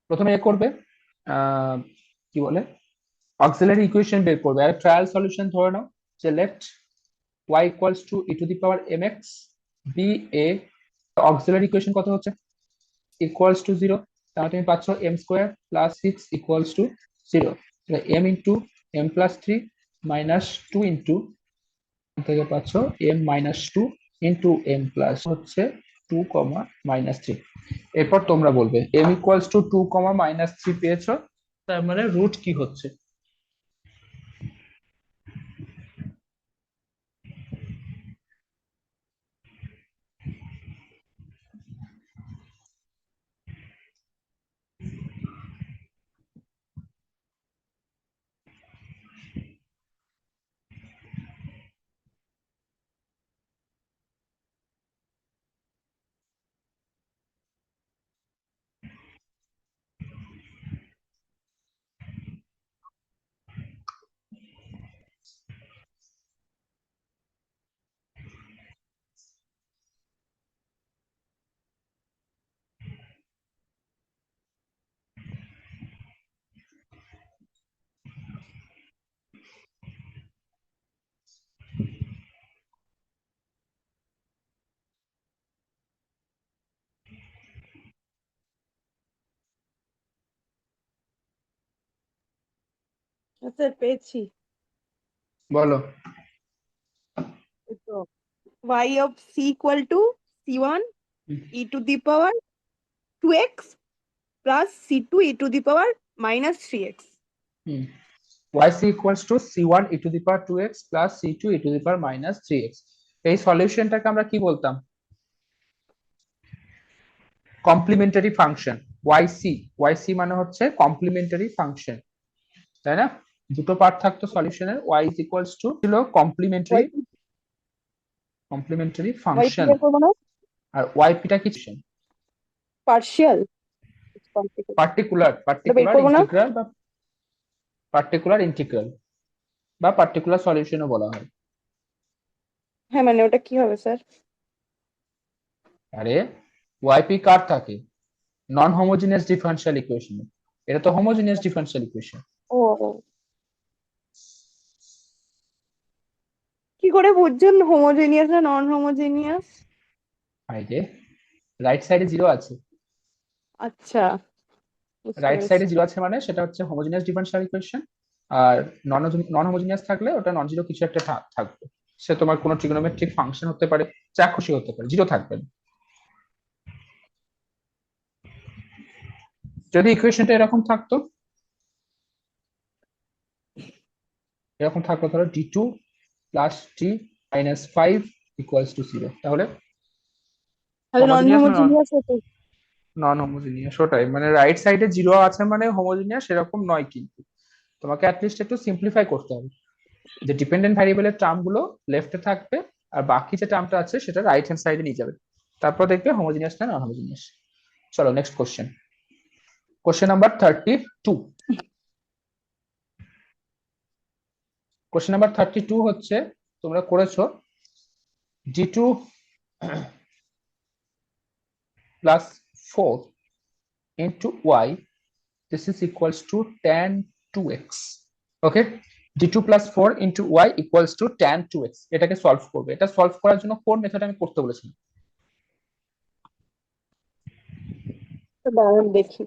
প্রথমে এ করবে, কি বলে, অক্সিলারি ইকুয়েশন বের করবে। আর ট্রায়াল সলিউশন ধরে নাও যে let y equals to e to the power mx be a, auxiliary equation কত হচ্ছে, ইকুয়ালস টু 0। তাহলে তুমি পাচ্ছ m square plus 6 equals to 0। m into m plus 3 minus 2 into থেকে পাচ্ছ m minus 2 into m plus হচ্ছে 2 comma minus 3। এরপর তোমরা বলবে m equals to 2 comma minus 3 পেয়েছো, তার মানে রুট কি হচ্ছে। স্যার পেয়েছি। বলো। এই তো y of c equal to c1 e to the power 2x plus c2 e to the power minus 3x. yc equals to c1 e to the power 2x plus c2 e to the power minus 3x। এই সলিউশনটাকে আমরা কি বলতাম, complimentary function. yc মানে হচ্ছে complimentary function, তাই না? দুটো part থাকতো সলিউশনের, y is equals to ছিল কমপ্লিমেন্টারি y ফাংশন, বের করবো না, আর yp টা কি, পার্শিয়াল পার্টিকুলার বের করবো না। ইন্টিগ্রাল বা পার্টিকুলার সলিউশনও বলা হয়। হ্যাঁ মানে ওটা কি হবে স্যার? আরে yp কার থাকে, নন হোমোজিনিয়াস ডিফারেনশিয়াল ইকুয়েশন, এটা তো হোমোজিনিয়াস ডিফারেনশিয়াল ইকুয়েশন। ও কি করে বুঝছেন হোমোজেনিয়াস না নন হোমোজেনিয়াস? এই যে রাইট সাইডে জিরো আছে, আচ্ছা বুঝতে রাইট পেরেছি। সাইডে জিরো আছে মানে সেটা হচ্ছে হোমোজিনিয়াস ডিফারেনশিয়াল ইকুয়েশন। আর নন হোমোজিনিয়াস থাকলে ওটা নন জিরো কিছু একটা থাকবে। সে তোমার কোনো ট্রিগোনোমেট্রিক ফাংশন হতে পারে, যা খুশি হতে পারে, জিরো থাকবে না। যদি ইকুয়েশনটা এরকম থাকতো ধরো d2 plus t minus 5 equals to 0, তাহলে তাহলে নন হোমোজিনিয়াস না হোমোজেনিয়াস হতো। নন হোমোজিনিয়াস, ওটাই মানে রাইট সাইডে জিরো আছে মানে হোমোজিনিয়াস সেরকম নয়। কিন্তু তোমাকে অ্যাটলিস্ট একটু সিম্পলিফাই করতে হবে, যে ডিপেন্ডেন্ট ভ্যারিয়েবলের টার্ম গুলো লেফটে থাকবে আর বাকি যে টার্মটা আছে সেটা রাইট হ্যান্ড সাইডে নিয়ে যাবে, তারপর দেখবে হোমোজিনিয়াস না নন হোমোজিনিয়াস। চলো next question, question number 32। Question number 32 হচ্ছে, তোমরা করেছো d2 plus 4 into y, this is equals to tan 2x. Okay, d2 plus 4 into y equals to tan 2x। এটাকে সলভ করবে। এটা সলভ করার জন্য কোন মেথড আমি করতে বলেছিলাম? তো দাঁড়ান দেখি।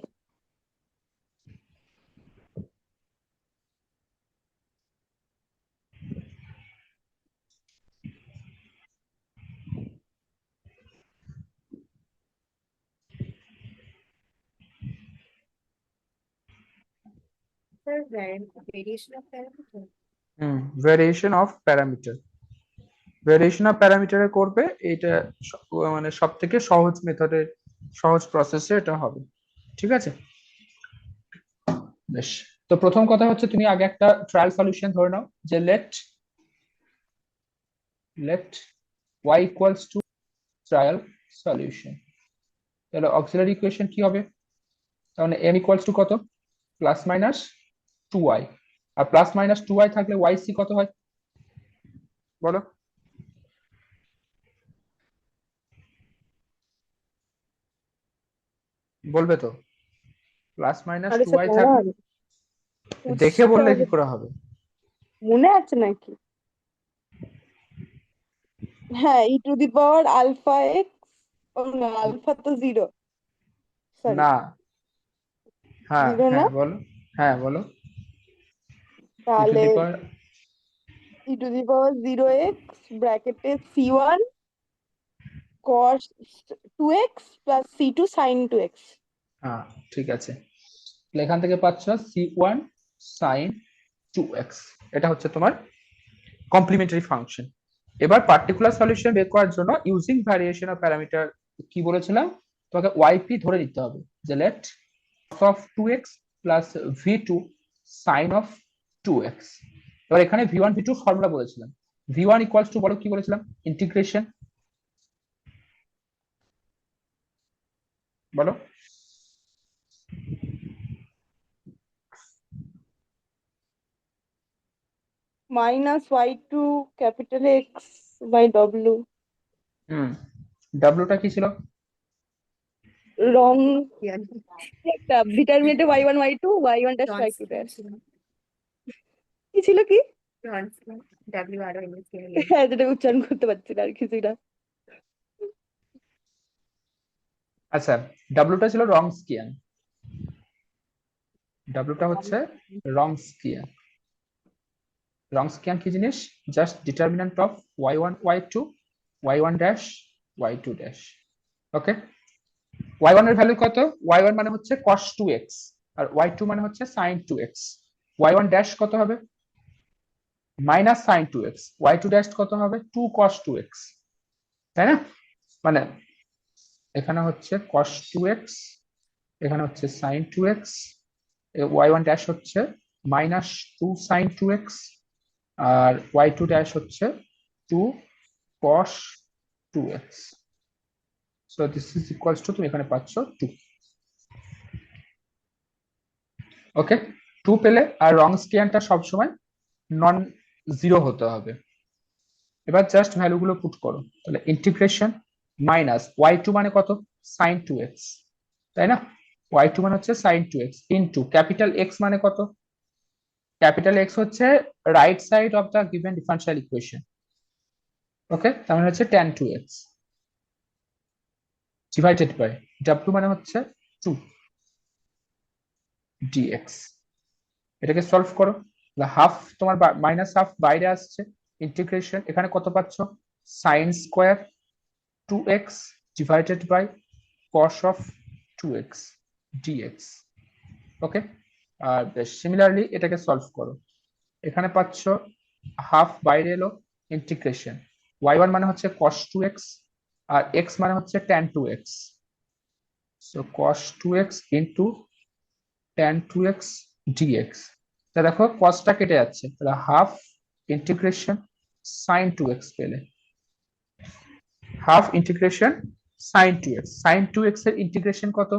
Sir, variation of parameter. Variation of parameter, variation of প্যারামিটারে করবে। এটা মানে সব থেকে সহজ মেথডে, সহজ প্রসেসে এটা হবে। ঠিক আছে, বেশ। তো প্রথম কথা হচ্ছে তুমি আগে একটা ট্রায়াল সলিউশন ধরে নাও যে let y equals to trial solution. তাহলে অক্সিলারি ইকুয়েশন কি হবে? তাহলে m ইকুয়ালস টু কত? Plus minus 2y। আর প্লাস মাইনাস 2y থাকলে yc কত হয় বলো? বলবে তো? প্লাস মাইনাস আর টু এসে ওয়াই পড়া থাকলে হবে দেখে বুঝতে বললে হবে কি করে হবে? মনে আছে নাকি হ্যাঁ E to the power alpha X ও না আলফা তো জিরো সরি না, হ্যাঁ জিরো না হ্যাঁ বলো, হ্যাঁ বলো। ই টু তাহলে the power, E to the power zero X ব্র্যাকেটে C one cos two X plus C two sine two X হ্যাঁ ঠিক আছে। তাহলে এখান থেকে পাচ্ছ c1 sin 2x, এটা হচ্ছে তোমার কমপ্লিমেন্টারি ফাংশন। এবার পার্টিকুলার সলিউশন বের করার জন্য ইউজিং ভ্যারিয়েশন অফ প্যারামিটার কি বলেছিলাম তোমাকে yp ধরে নিতে হবে যে let of 2x plus v2 sin of 2x। এবার এখানে v1 v2 ফর্মুলা বলেছিলাম, v1 ইকুয়ালস টু বলো কি বলেছিলাম? ইন্টিগ্রেশন বলো। Minus Y two capital X by W হুম, ডাব্লুটা কি ছিল? রং একটা ডিটারমিনেন্টে Y one Y two Y one dash Y two dash কি ছিল কি হ্যাঁ যেটা উচ্চারণ করতে পারছি না আর কিছুই না আচ্ছা, ডাব্লুটা ছিল রংস্কিয়ান, ডাব্লুটা হচ্ছে রংস্কিয়ান। রংস্কিয়ান কি জিনিস? Just determinant of y1 y2 y1 dash y2 dash. Okay, y1 এর ভ্যালু কত? y1 মানে হচ্ছে cos 2x আর y2 মানে হচ্ছে sin 2x। y1 ড্যাশ কত হবে? Minus sin 2x। y2 dash কত হবে? 2 cos 2x, তাই না? মানে এখানে হচ্ছে cos 2x, এখানে হচ্ছে sin 2x, y1 ড্যাশ হচ্ছে মাইনাস 2 sin 2x, আর y2 ড্যাশ হচ্ছে 2 cos 2x। So this is equals two, তুমি এখানে পাচ্ছ 2। ওকে, 2 পেলে আর রং স্কেয়ারটা সবসময় নন জিরো হতে হবে। এবার জাস্ট ভ্যালুগুলো পুট করো, তাহলে ইন্টিগ্রেশন মাইনাস y2 মানে কত? sin 2x, তাই না? y2 মানে হচ্ছে sin 2x into capital x মানে কত? ক্যাপিটাল x হচ্ছে right side of the given differential equation. Okay, তার মানে হচ্ছে tan 2x divided by w মানে হচ্ছে 2 dx। এটাকে সলভ করো, হাফ তোমার মাইনাস হাফ বাইরে আসছে, ইন্টিগ্রেশন এখানে কত পাচ্ছ? Sine square 2x divided by cos of 2x dx। Okay, আর সিমিলারলি এটাকে সলভ করো, এখানে পাচ্ছ হাফ বাইরে এলো, ইন্টিগ্রেশন y1 মানে হচ্ছে cos 2x আর x মানে হচ্ছে tan 2x। So cos 2x into tan 2x dx। তা দেখো cosটা কেটে যাচ্ছে, তাহলে হাফ ইন্টিগ্রেশন sin 2x পেলে, half integration sin 2x। sin 2x এর ইন্টিগ্রেশন কত?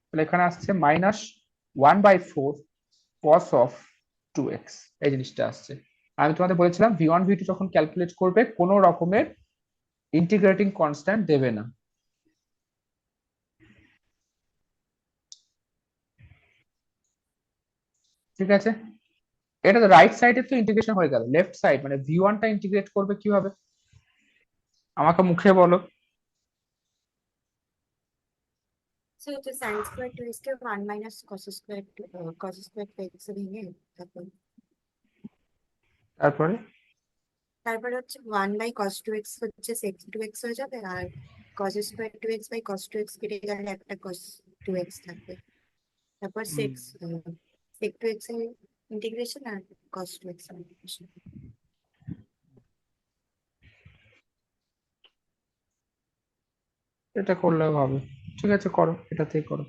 তাহলে এখানে আসছে মাইনাস 1/4 cos অফ 2x, এই জিনিসটা আসছে। আমি তোমাদের বলেছিলাম v1 v2 যখন ক্যালকুলেট করবে কোনো রকমের ইন্টিগ্রেটিং কনস্ট্যান্ট দেবে না। ঠিক আছে, এটা তো রাইট সাইডে তো ইন্টিগ্রেশন হয়ে গেল, লেফট সাইড মানে v1 টা ইন্টিগ্রেট করবে কিভাবে আমাকে মুখে বলো। So এটা sin square 2x কে 1 minus cos square 2x এ ভেঙে তারপরে তারপরে হচ্ছে 1 by cos 2x হচ্ছে sec 2x হয়ে যাবে আর cos square 2x by cos 2x কেটে গেলে একটা cos 2x থাকবে, তারপর sec 2x এর ইন্টিগ্রেশন আর cos 2x এর ইন্টিগ্রেশন। এটা করলেও হবে, ঠিক আছে করো, এটাতেই করো।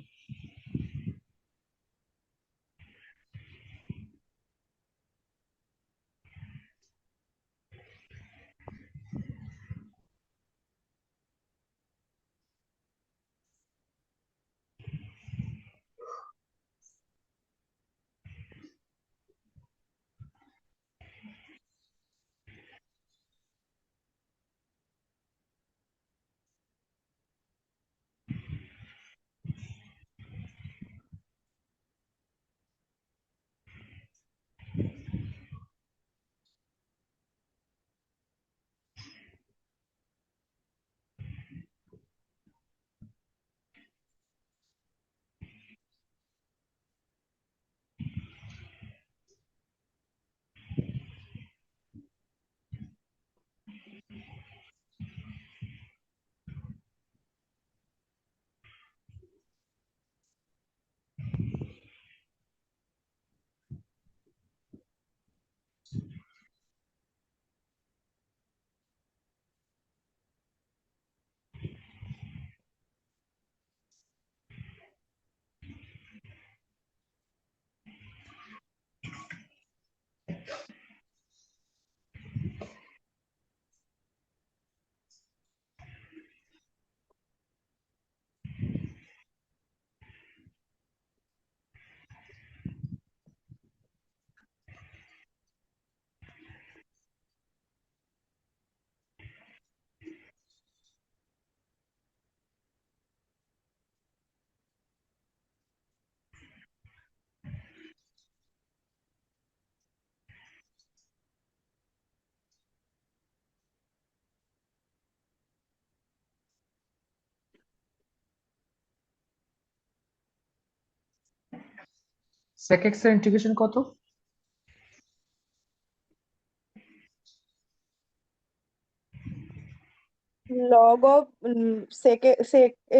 sec x এর ইন্টিগ্রেশন কত? log of sec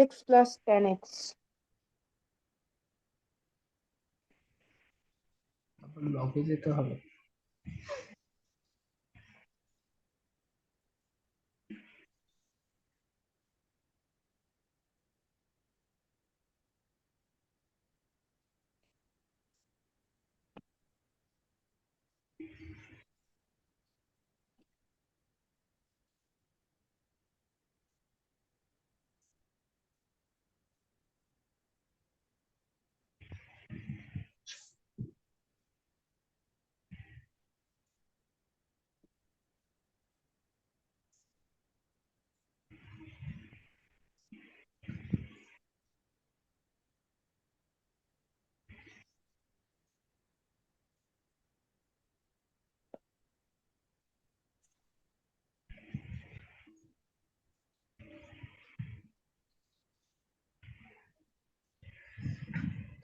x plus tan x. লগে যেতে হবে।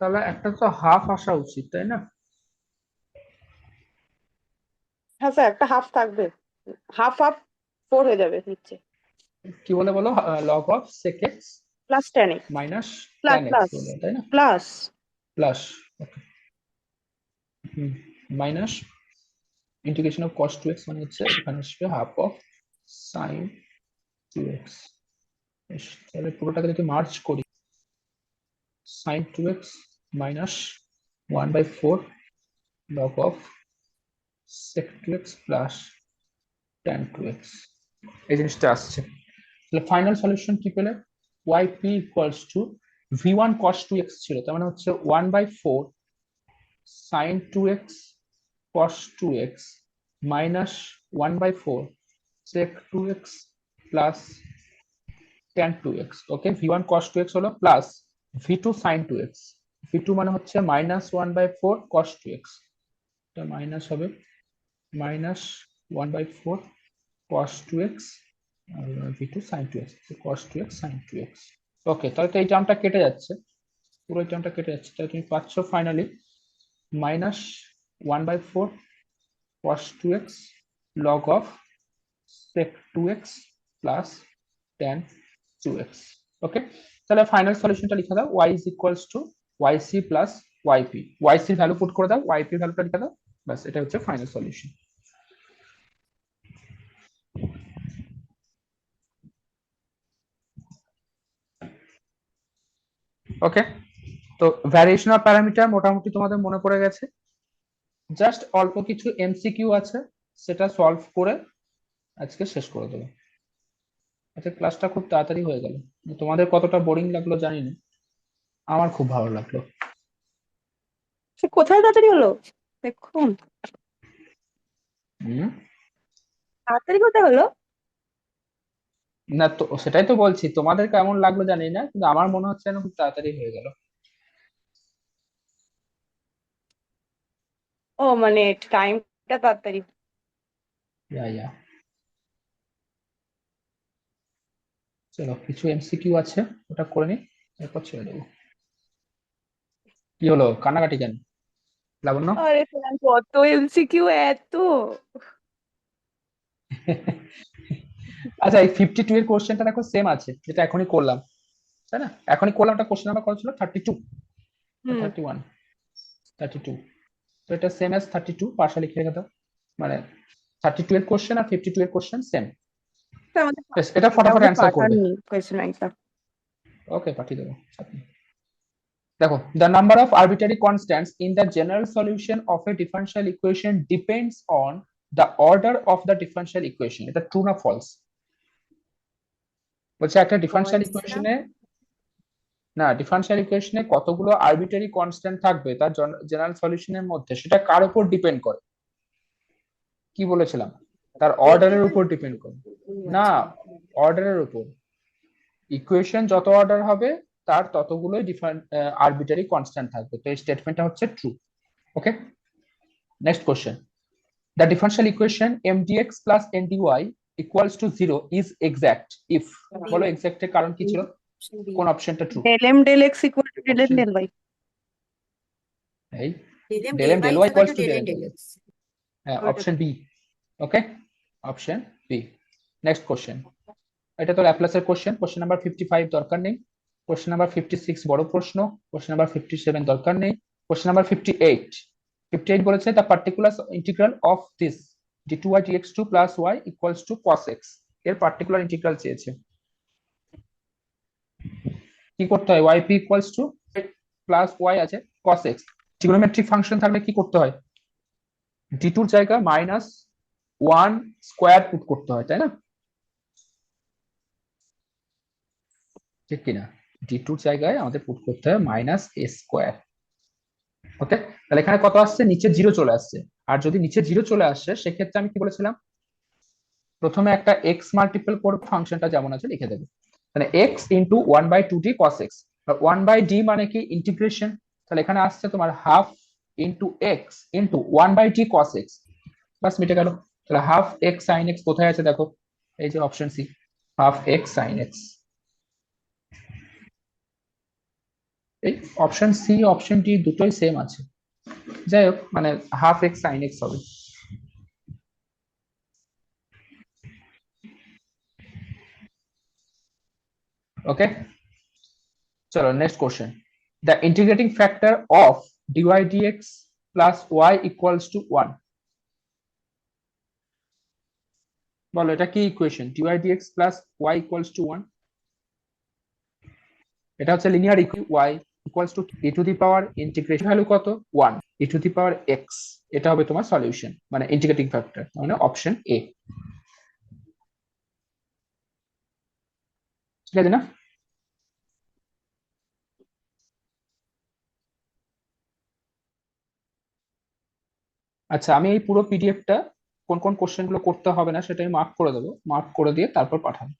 তাহলে একটা তো হাফ আসা উচিত, তাই না? হ্যাঁ স্যার, একটা হাফ থাকবে, হাফ হাফ 4 হয়ে যাবে নিচে, কি বলে বলো? Log of sec x plus tan x, minus plus tan x plus বলে, তাই না? Plus plus minus integration of cos 2x মানে হচ্ছে এখানে আসবে হাফ অফ sin 2x। তাহলে পুরোটাকে যদি মার্জ করি, sin 2x minus 1/4 log of sec 2x plus tan 2x, এই জিনিসটা আসছে। তাহলে ফাইনাল সলিউশন কি পেলে? yp equals to v1 cos 2x ছিল, তার মানে হচ্ছে 1/4 sin 2x cos 2x minus 1/4 sec 2x plus tan 2x। ওকে, v1 cos 2x হলো plus v2 sin 2x, v2 মানে হচ্ছে মাইনাস 1/4 cos 2x, এটা মাইনাস হবে মাইনাস 1/4 cos 2x আর v2 sin 2x, cos 2x sin 2x। ওকে, তাহলে তো এই টার্মটা কেটে যাচ্ছে, পুরো এই টার্মটা কেটে যাচ্ছে, তাহলে তুমি পাচ্ছ finally minus 1/4 cos 2x log of sec 2x plus tan 2x। ওকে, তাহলে ফাইনাল সলিউশনটা লিখে দাও, y is equals to yc plus yp, yc এর ভ্যালু পুট করে দাও, yp এর ভ্যালুটা লিখে দাও, বাস এটা হচ্ছে ফাইনাল সলিউশন। ওকে, তো ভ্যারিয়েশন অফ প্যারামিটার মোটামুটি তোমাদের মনে পড়ে গেছে, জাস্ট অল্প কিছু এমসিকিউ আছে, সেটা সলভ করে আজকে শেষ করে দেবো। আচ্ছা, ক্লাসটা খুব তাড়াতাড়ি হয়ে গেল, তোমাদের কতটা বোরিং লাগলো জানি না, আমার খুব ভালো লাগলো। সে কোথায় তাড়াতাড়ি হলো দেখুন, তাড়াতাড়ি কোথায় হলো? না তো সেটাই তো বলছি, তোমাদের কেমন লাগলো জানি না, কিন্তু আমার মনে হচ্ছে যেন খুব তাড়াতাড়ি হয়ে গেল। ও মানে টাইমটা তাড়াতাড়ি। ইয়া চলো, কিছু এমসিকিউ আছে ওটা করে নি, এরপর ছেড়ে দেবো। কি হলো, কান্নাকাটি কেন লাবণ্য? আরে স্যার কত এমসিকিউ এত! আচ্ছা, এই 52 এর কোশ্চেনটা দেখো সেম আছে যেটা এখনই করলাম, তাই না? এখনই করলাম, ওটা কোশ্চেন নাম্বার কত ছিল? 32 হুম, 31 32, তো এটা সেম অ্যাজ 32, পাশে লিখে রেখে দাও, মানে 32 এর কোশ্চেন আর 52 এর কোশ্চেন সেম। আমাদের এটা ফটাফট অ্যান্সার করবে। পাঠাননি কোয়েশ্চেন আনসার। ওকে, পাঠিয়ে দেবো। দেখো, the number of arbitrary constants in the general solution of a differential equation depends on the order of the differential equation, এটা ট্রু না ফলস? বলছে একটা ডিফারেনশিয়াল ইকুয়েশনে, না ডিফারেনশিয়াল ইকুয়েশনে কতগুলো আরবিটারি কনস্ট্যান্ট থাকবে তার জেনারেল সলিউশনের মধ্যে, সেটা কার উপর ডিপেন্ড করে? কি বলেছিলাম? তার অর্ডারের উপর ডিপেন্ড করে, না অর্ডারের উপর। ইকুয়েশন যত অর্ডার হবে তার ততগুলোই ডিফারেন্ট আরবিটারি কনস্ট্যান্ট থাকবে, তো এই স্টেটমেন্টটা হচ্ছে true. Okay, next question, the differential equation mdx plus ndy equals to 0 is exact if, বলো এক্সাক্ট এর কারণ কি ছিল, কোন অপশনটা true? Del m del x equal to del m del y. এই del m del y equals to del m del x. ওটা option b. ওকে, option B. Next question, এটা তো ল্যাপ্লাসের কোশ্চেন। কোশ্চেন নাম্বার 55 দরকার নেই। কোশ্চেন নাম্বার 56 বড় প্রশ্ন। Question number 57 দরকার নেই। কোশ্চেন নাম্বার 58 বলেছে the particular integral of this d2y dx2 plus y equals two cos x, এর পার্টিকুলার ইন্টিগ্রাল চেয়েছে। কি করতে হয়? yp equals to plus y আছে cos x, ট্রিগোনোমেট্রিক ফাংশন থাকলে কি করতে হয়? d2 এর জায়গায় মাইনাস 1 স্কয়ার পুট করতে হয়, তাই না? ঠিক কিনা? d2 এর জায়গায় আমাদের পুট করতে হয় মাইনাস a স্কয়ার। ওকে, তাহলে এখানে কত আসছে? নিচে 0 চলে আসছে। আর যদি নিচে 0 চলে আসে সেক্ষেত্রে আমি কি বলেছিলাম? প্রথমে একটা x মাল্টিপল করে ফাংশনটা যেমন আছে লিখে দেবে। তাহলে x into 1/2d cos x, 1/d মানে কি? ইন্টিগ্রেশন। তাহলে এখানে আসছে তোমার half into x into 1/d cos x, বাস মিটে গেল। তাহলে হাফ x sin x কোথায় আছে দেখো, এই যে option c, half x sin x। এই অপশন সি অপশন ডি দুটোই সেম আছে, যাই হোক মানে হাফ x sin x হবে। ওকে, চলো next question, the integrating factor of dy dx plus y equals two 1। বলো এটা কি equation? dy dx plus y equals two 1, এটা হচ্ছে linear y equals to e to the power integration value কত? 1 e to the power x, এটা হবে তোমার solution মানে ইন্টিগ্রেটিং ফ্যাক্টর, মানে অপশন এ। ঠিক আছে না? আচ্ছা, আমি এই পুরো পিডিএফটা কোন কোন কোশ্চেন গুলো করতে হবে না সেটা আমি মার্ক করে দেবো, মার্ক করে দিয়ে তারপর পাঠাবো।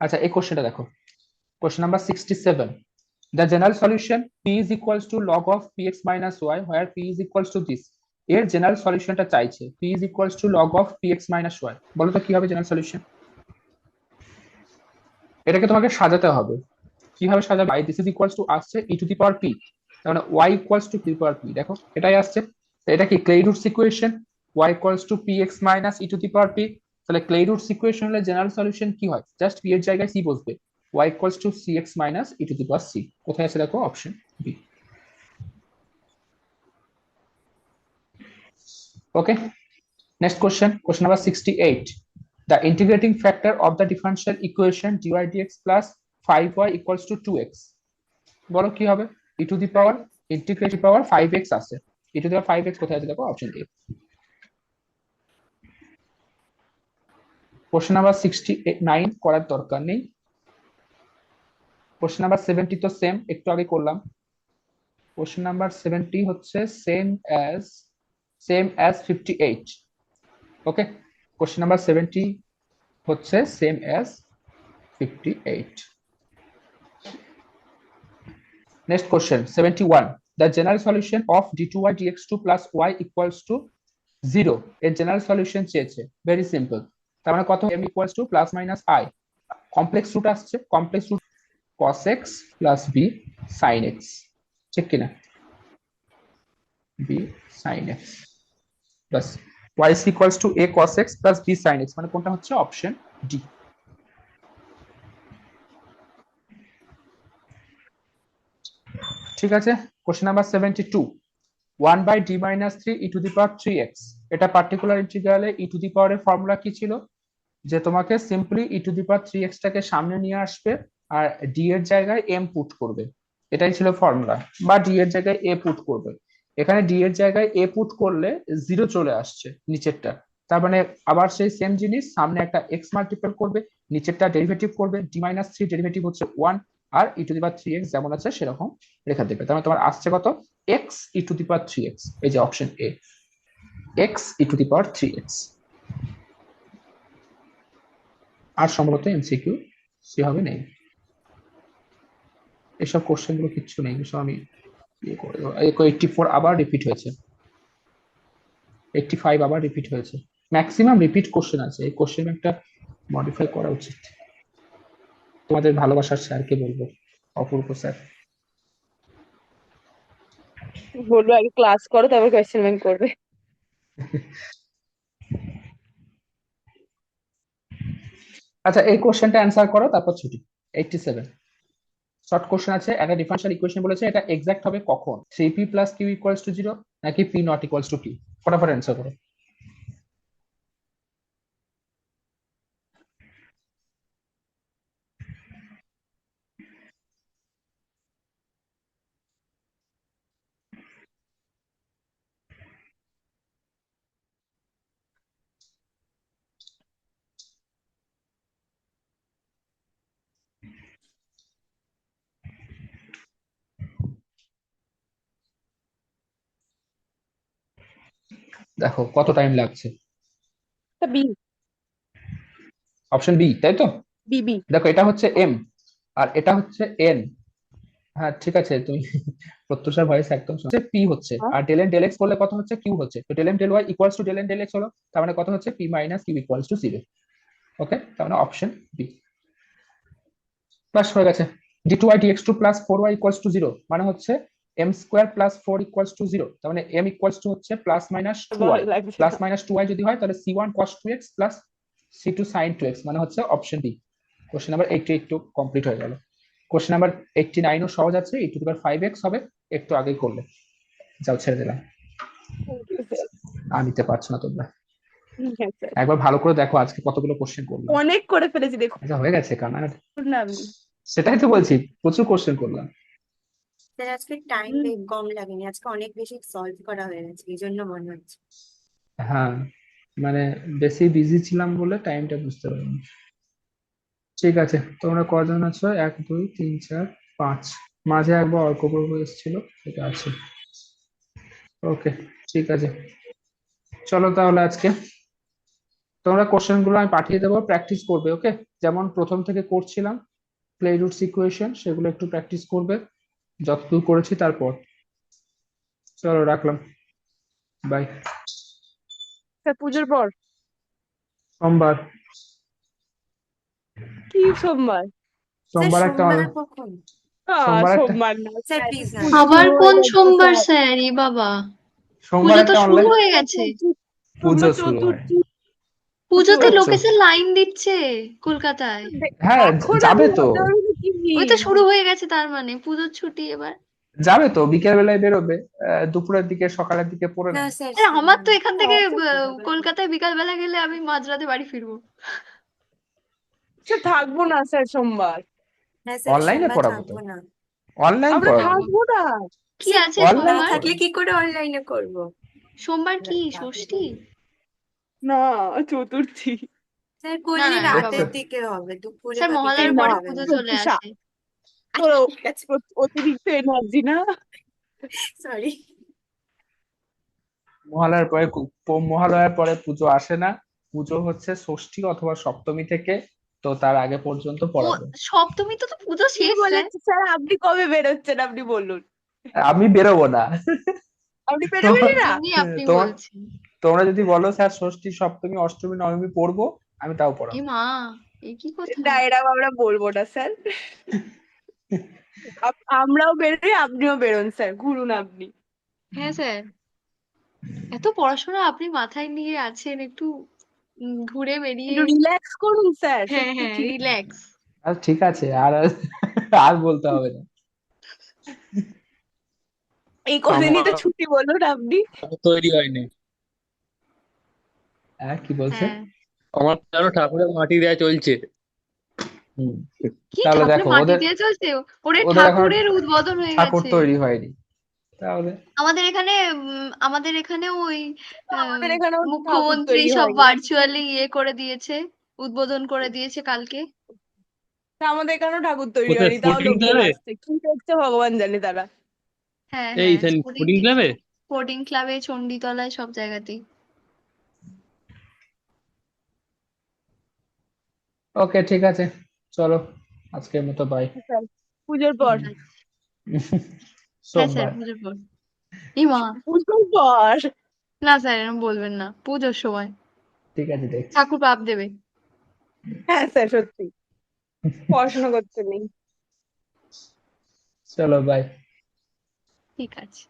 আচ্ছা, এই কোশ্চেনটা দেখো, question number 67, the general solution p is equals to log of px minus y where p is equals to this, এর জেনারেল সলিউশনটা চাইছে p is equals to log of px minus y। বলো তো কি হবে জেনারেল সলিউশন? এটাকে তোমাকে সাজাতে হবে। কিভাবে সাজাবে? i this is equals to আসছে e to the power p, তার মানে y equals to p to the power p, দেখো এটাই আসছে। তো এটা কি ক্লেইরুটস equation, y equals to px minus e to the power p। তাহলে ক্লেইরুটস ইকুয়েশন হলে জেনারেল সলিউশন কি হয়? জাস্ট p এর জায়গায় c বসবে, y equals to cx minus e to the power c। কোথায় আছে দেখো? Option b. Okay, next question, question number 68, the integrating factor of the differential equation dy dx plus 5y equals to 2x। বলো কি হবে? e to the power integrative power 5x আছে, e to the power 5x কোথায় আছে দেখো? Option A. Question number 69 করার দরকার নেই। কোশ্চেন নাম্বার 70 তো সেম, একটু আগে করলাম। কোশ্চেন নাম্বার 70 হচ্ছে সেম অ্যাজ 58। ওকে, কোশ্চেন নাম্বার 70 হচ্ছে same as 58। Next question 71, the general solution of d2y dx2 plus y equals to 0, এর জেনারেল সলিউশন চেয়েছে। ভেরি সিম্পল, তার মানে কত? m equals to plus minus i, complex root আসছে, complex root cos x plus b sin x, ঠিক কিনা? b sin x plus y is equals to a cos x plus b sin x, মানে কোনটা হচ্ছে? Option D. ঠিক আছে, question number 72, 1/d minus 3 e to the power 3x, এটা particular ইন্টিগ্রালে e to the power এর formula কি ছিল? যে তোমাকে simply e to the power 3x টাকে সামনে নিয়ে আসবে আর d এর জায়গায় m পুট করবে, এটাই ছিল ফর্মুলা। বা d এর জায়গায় a পুট করবে। এখানে d এর জায়গায় a পুট করলে 0 চলে আসছে নিচেরটা, তার মানে আবার সেই সেম জিনিস, সামনে একটা x মাল্টিপল করবে, নিচেরটা ডেরিভেটিভ করবে, d minus 3 ডেরিভেটিভ হচ্ছে 1, আর e to the power 3x যেমন আছে সেরকম রেখা দেবে। তার মানে তোমার আসছে কত? x e to the power 3x, এই যে option A, x e to the power 3x। আর সম্ভবত এমসিকিউ সেভাবে নেই, এসব কোশ্চেন গুলো কিচ্ছু নেই, সব আমি ইয়ে করে দেবো। 84 আবার রিপিট হয়েছে, 85 আবার রিপিট হয়েছে, ম্যাক্সিমাম রিপিট কোশ্চেন আছে। এই কোশ্চেন একটা মডিফাই করা উচিত। তোমাদের ভালোবাসার স্যারকে বলবো, অপূর্ব স্যার। বলবো আগে ক্লাস করো তারপর কোয়েশ্চেন ব্যাংক করবে। আচ্ছা, এই কোশ্চেনটা অ্যান্সার করো, তারপর ছুটি। 87 শর্ট কোশ্চেন আছে, একটা ডিফারেন্সিয়াল ইকুয়েশন বলেছে, এটা এক্সাক্ট হবে কখন? 3p plus Q equals to 0 নাকি p not equals to q? ফটাফট অ্যান্সার করো। দেখো কত টাইম লাগছে। বি অপশন বি, তাই তো? B b. দেখো এটা হচ্ছে m আর এটা হচ্ছে n। হ্যাঁ ঠিক আছে, তুমি প্রত্যুষার ভয়েস একদম শুনছে। p হচ্ছে, আর ডেল এন ডেল এক্স করলে কত হচ্ছে? q হচ্ছে। তো del m del y equals to del n del x হলো, তার মানে কত হচ্ছে? p minus q equals to 0। Okay, তার মানে অপশন বি। প্লাস হয়ে গেছে। d2y dx2 plus 4y equals to 0 মানে হচ্ছে m square plus 4 equals to 0, তার মানে m ইকুয়ালস টু হচ্ছে প্লাস মাইনাস 2y। ভালো লাগছে প্লাস না। মাইনাস 2y যদি হয় তাহলে c1 cos 2x plus c2 sin 2x মানে হচ্ছে option D. Question number 88 complete হয়ে গেল। কোশ্চেন নাম্বার 89 ও সহজ আছে, e5x হবে, একটু আগে করলে। যাও ছেড়ে দিলাম, Thank you, sir. আর নিতে পারছো না তোমরা। হ্যাঁ স্যার, একবার ভালো করে দেখো আজকে কতগুলো কোশ্চেন করলাম। অনেক করে ফেলেছি দেখুন আচ্ছা হয়ে গেছে কান্না, না আপনি। সেটাই তো বলছি, প্রচুর কোশ্চেন করলাম। স্যার আজকে টাইম হুম। কম লাগেনি, আজকে অনেক বেশি সলভ করা হয়ে গেছে, এই জন্য মনে হচ্ছে। হ্যাঁ, মানে বেশি বিজি ছিলাম বলে টাইমটা বুঝতে পারিনি। ঠিক আছে, তোমরা কজন আছো? 1 2 3 4 5, মাঝে একবার অর্কপ্রভু এসেছিল, সেটা আছে। ওকে, ঠিক আছে, চলো তাহলে আজকে তোমরা কোশ্চেন গুলো আমি পাঠিয়ে দেবো, প্র্যাকটিস করবে। ওকে, যেমন প্রথম থেকে করছিলাম প্লে রুটস ইকুয়েশন, সেগুলো একটু প্র্যাকটিস করবে যতদূর করেছি। তারপর চলো রাখলাম, বাই। স্যার পুজোর পর সোমবার, কি সোমবার? স্যার সোমবার একটা সোমবার কখন? সোমবার একটা সোমবার না স্যার স্যার, প্লিজ না। পুজো আবার শুরু কোন হয়ে গেছে সোমবার স্যার। স্যার? এ বাবা, সোমবার পুজো তো একটা শুরু অনলাইন হয়ে গেছে। পুজো শুরু হয়। চতুর্থী পুজোতে আচ্ছা, লোকেশন লাইন দিচ্ছে কলকাতায়। হ্যাঁ এখন যাবে আমি তো, বলতে পারবো না কি ওই তো শুরু হয়ে গেছে, তার মানে পুজোর ছুটি এবার। যাবে তো বিকেল বেলায় বেরোবে, দুপুরের দিকে সকালের দিকে পড়ে না নেবে। স্যার, আরে আমার তো এখান থেকে আচ্ছা, কলকাতায় বিকাল বেলা গেলে আমি মাঝরাতে বাড়ি ফিরবো। স্যার থাকবো না স্যার সোমবার, হ্যাঁ স্যার অনলাইনে সোমবার পড়াবো তো, থাকবো না। অনলাইন আমরা পড়াবো। থাকবো না। কি স্যার আছে না অনলাইন সোমবার? থাকলে কি করে অনলাইনে করবো? সোমবার কি ষষ্ঠী? না, চতুর্থী। স্যার না করলে না রে বাবা, রাতের দিকে হবে, দুপুরে স্যার বা মহালয়ার বিকেলে না পরে পড়াবেন পুজো না। চলে চতুর্থী আসে। তোর ঠিক আছে, অতিরিক্ত এনার্জি না। সরি। মহালয়ার পরে মহালয়ার পরে পুজো আসে না, পুজো হচ্ছে ষষ্ঠী অথবা সপ্তমী থেকে, তো তার আগে পর্যন্ত ও, পড়াবো। সপ্তমী তো তো পুজো কি শেষ স্যার। বলেছে স্যার? আপনি কবে বেরোচ্ছেন আপনি বলুন। আমি বেরোবো না। আপনি তোমার বেরোবেনই না? এমনি আপনি তোমার বলছেন। তোমরা যদি বলো স্যার ষষ্ঠী সপ্তমী অষ্টমী নবমী পড়বো, আমি তাও এ পড়াবো। মা, এ কি কথা! না এরকম আমরা বলবো না স্যার। আমরাও বেরোই, আপনিও বেরোন স্যার, ঘুরুন আপনি। হ্যাঁ স্যার, এত পড়াশোনা আপনি মাথায় নিয়ে আছেন, একটু ঘুরে বেরিয়ে। একটু রিল্যাক্স করুন স্যার, হ্যাঁ সত্যি হ্যাঁ, ঠিক। রিল্যাক্স। আর ঠিক আছে, আর আর বলতে হবে না। এই কদিনই তো আমার ছুটি বলুন আপনি। তৈরি হয়নি। হ্যাঁ কি বলছে? হ্যাঁ, আমার যেন ঠাকুরের মাটি দেয়া চলছে। হুম, কি তাহলে ঠাকুরের দেখো মাটি ওদের দিয়ে চলছে? ওরে ওদের এখন ঠাকুরের উদ্বোধন হয়ে ঠাকুর গেছে। তৈরি হয়নি, তাহলে আমাদের এখানে ওই আমাদের এখানেও ঠাকুর মুখ্যমন্ত্রী তৈরি সব হয়নি। ভার্চুয়ালি ইয়ে করে দিয়েছে, উদ্বোধন করে দিয়েছে কালকে। তা আমাদের এখানেও ঠাকুর তৈরি কোথায়? হয়নি, তাও স্পোর্টিং লোকজন ক্লাবে? আসছে, কি দেখছে ভগবান জানে তারা। হ্যাঁ এই হ্যাঁ, স্পোর্টিং ক্লাবে? স্পোর্টিং ক্লাবে, চণ্ডীতলায়, সব জায়গাতেই। ওকে ঠিক আছে, চলো আজকের মতো বাই। স্যার, পুজোর ঠিক পর। আছে। হ্যাঁ স্যার, সোমবার। পুজোর পর। এই মা, পুজোর পর। না স্যার এরকম বলবেন না, পুজোর সময় ঠিক আছে দেখছি। ঠাকুর পাপ দেবে। হ্যাঁ স্যার সত্যি, পড়াশোনা করতে নেই। চলো বাই। ঠিক আছে।